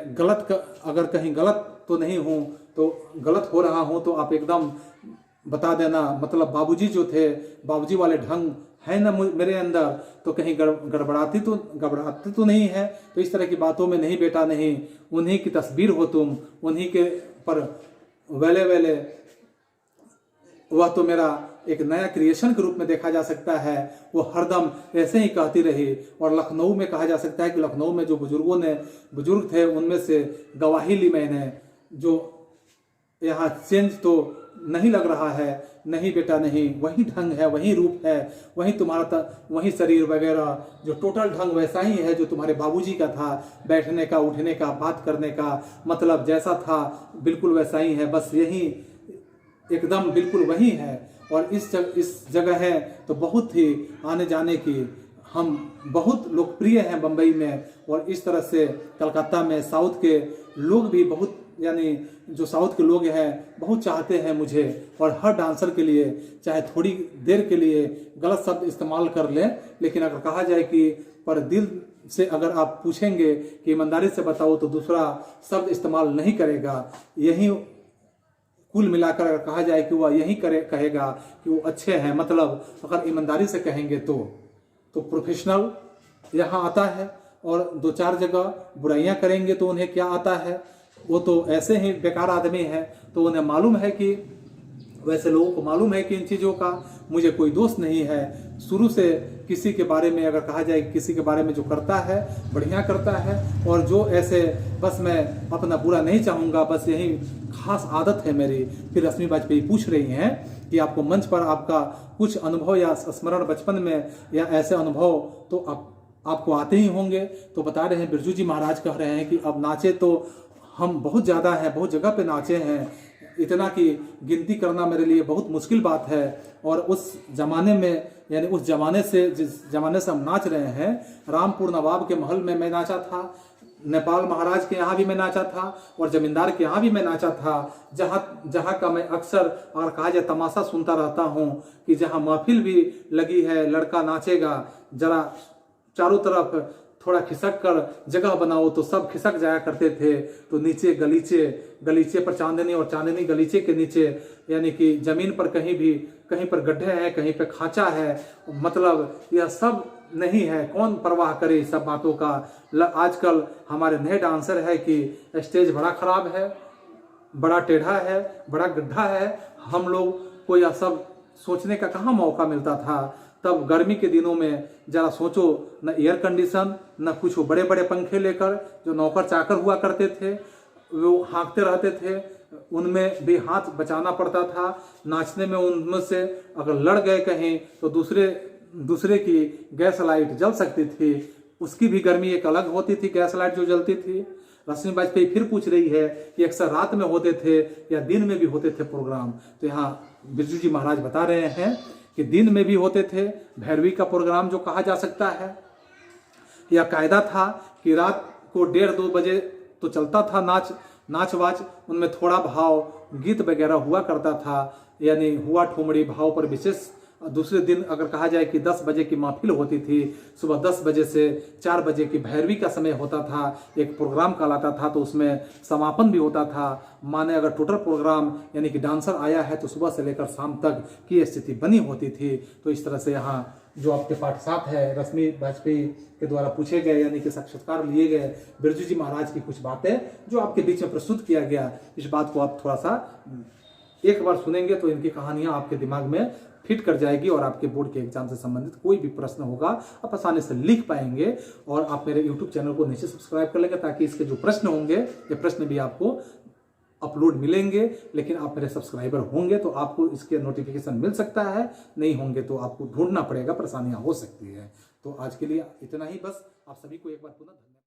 अगर कहीं गलत तो नहीं हूँ, तो गलत हो रहा हूँ तो आप एकदम बता देना। मतलब बाबूजी जो थे, बाबूजी वाले ढंग है ना मेरे अंदर, तो कहीं गड़बड़ाते तो नहीं है। तो इस तरह की बातों में नहीं बेटा नहीं, उन्हीं की तस्वीर हो तुम, उन्हीं के पर वेले वह तो मेरा एक नया क्रिएशन के रूप में देखा जा सकता है। वो हरदम ऐसे ही कहती रही। और लखनऊ में कहा जा सकता है कि लखनऊ में जो बुजुर्ग थे उनमें से गवाही ली मैंने, जो यहाँ चेंज तो नहीं लग रहा है, नहीं बेटा नहीं, वही ढंग है, वही रूप है, वही तुम्हारा वही शरीर वगैरह, जो टोटल ढंग वैसा ही है जो तुम्हारे बाबूजी का था, बैठने का, उठने का, बात करने का, मतलब जैसा था बिल्कुल वैसा ही है, बस यही एकदम बिल्कुल वही है। और इस जगह है तो बहुत ही आने जाने की, हम बहुत लोकप्रिय हैं बम्बई में, और इस तरह से कलकत्ता में साउथ के लोग भी बहुत यानी जो साउथ के लोग हैं बहुत चाहते हैं मुझे, और हर डांसर के लिए चाहे थोड़ी देर के लिए गलत शब्द इस्तेमाल कर लें, लेकिन अगर कहा जाए कि पर दिल से अगर आप पूछेंगे कि ईमानदारी से बताओ तो दूसरा शब्द इस्तेमाल नहीं करेगा। यही कुल मिलाकर अगर कहा जाए कि वह यही कहेगा कि वो अच्छे हैं, मतलब अगर ईमानदारी से कहेंगे तो प्रोफेशनल यहाँ आता है, और दो चार जगह बुराइयां करेंगे तो उन्हें क्या आता है, वो तो ऐसे ही बेकार आदमी है। तो उन्हें मालूम है कि वैसे लोगों को मालूम है कि इन चीज़ों का मुझे कोई दोष नहीं है। शुरू से किसी के बारे में अगर कहा जाए किसी के बारे में जो करता है बढ़िया करता है, और जो ऐसे बस मैं अपना बुरा नहीं चाहूँगा, बस यही खास आदत है मेरी। फिर रश्मि बाजपेयी पूछ रही हैं कि आपको मंच पर आपका कुछ अनुभव या स्मरण बचपन में या ऐसे अनुभव तो आपको आते ही होंगे। तो बता रहे हैं बिरजू जी महाराज कह रहे हैं कि अब नाचे तो हम बहुत ज़्यादा हैं, बहुत जगह पे नाचे हैं, इतना कि गिनती करना मेरे लिए बहुत मुश्किल बात है। और उस ज़माने में यानी उस ज़माने से जिस ज़माने से हम नाच रहे हैं, रामपुर नवाब के महल में मैं नाचा था, नेपाल महाराज के यहाँ भी मैं नाचा था, और जमींदार के यहाँ भी मैं नाचा था। जहाँ का मैं अक्सर अगर कहा जाए तमाशा सुनता रहता हूँ कि जहाँ महफिल भी लगी है, लड़का नाचेगा, जरा चारों तरफ थोड़ा खिसक कर जगह बनाओ तो सब खिसक जाया करते थे। तो नीचे गलीचे पर चांदनी, और चांदनी गलीचे के नीचे, यानी कि जमीन पर कहीं पर गड्ढे हैं, कहीं पर खांचा है, मतलब यह सब नहीं है। कौन परवाह करे इस सब बातों का। आजकल हमारे नए डांसर है कि स्टेज बड़ा खराब है, बड़ा टेढ़ा है, बड़ा गड्ढा है। हम लोग को यह सब सोचने का कहाँ मौका मिलता था। तब गर्मी के दिनों में जरा सोचो, न एयर कंडीशन न कुछ, बड़े बड़े पंखे लेकर जो नौकर चाकर हुआ करते थे वो हाँकते रहते थे, उनमें भी हाथ बचाना पड़ता था। नाचने में उनमें से अगर लड़ गए कहीं तो दूसरे की गैस लाइट जल सकती थी, उसकी भी गर्मी एक अलग होती थी, गैस लाइट जो जलती थी। रश्मि बाजपेयी फिर पूछ रही है कि अक्सर रात में होते थे या दिन में भी होते थे प्रोग्राम। तो यहाँ बिरजू जी महाराज बता रहे हैं कि दिन में भी होते थे। भैरवी का प्रोग्राम जो कहा जा सकता है, यह कायदा था कि रात को 1:30-2 बजे तो चलता था नाच वाच, उनमें थोड़ा भाव गीत वगैरह हुआ करता था, यानी हुआ ठुमड़ी भाव पर विशेष। दूसरे दिन अगर कहा जाए कि 10 बजे की महफिल होती थी, सुबह 10 बजे से 4 बजे की भैरवी का समय होता था, एक प्रोग्राम कहलाता था, तो उसमें समापन भी होता था। माने अगर टोटल प्रोग्राम यानी कि डांसर आया है तो सुबह से लेकर शाम तक की स्थिति बनी होती थी। तो इस तरह से यहाँ जो आपके पाठ 7 है, रश्मि बाजपेयी के द्वारा पूछे गए यानी कि साक्षात्कार लिए गए बिरजू जी महाराज की कुछ बातें जो आपके बीच में प्रस्तुत किया गया, इस बात को आप थोड़ा सा एक बार सुनेंगे तो इनकी कहानियां आपके दिमाग में फिट कर जाएगी, और आपके बोर्ड के एग्जाम से संबंधित कोई भी प्रश्न होगा आप आसानी से लिख पाएंगे। और आप मेरे YouTube चैनल को नीचे सब्सक्राइब कर लेंगे ताकि इसके जो प्रश्न होंगे ये प्रश्न भी आपको अपलोड मिलेंगे। लेकिन आप मेरे सब्सक्राइबर होंगे तो आपको इसके नोटिफिकेशन मिल सकता है, नहीं होंगे तो आपको ढूंढना पड़ेगा, परेशानियां हो सकती है। तो आज के लिए इतना ही, बस आप सभी को एक बार पुनः धन्यवाद।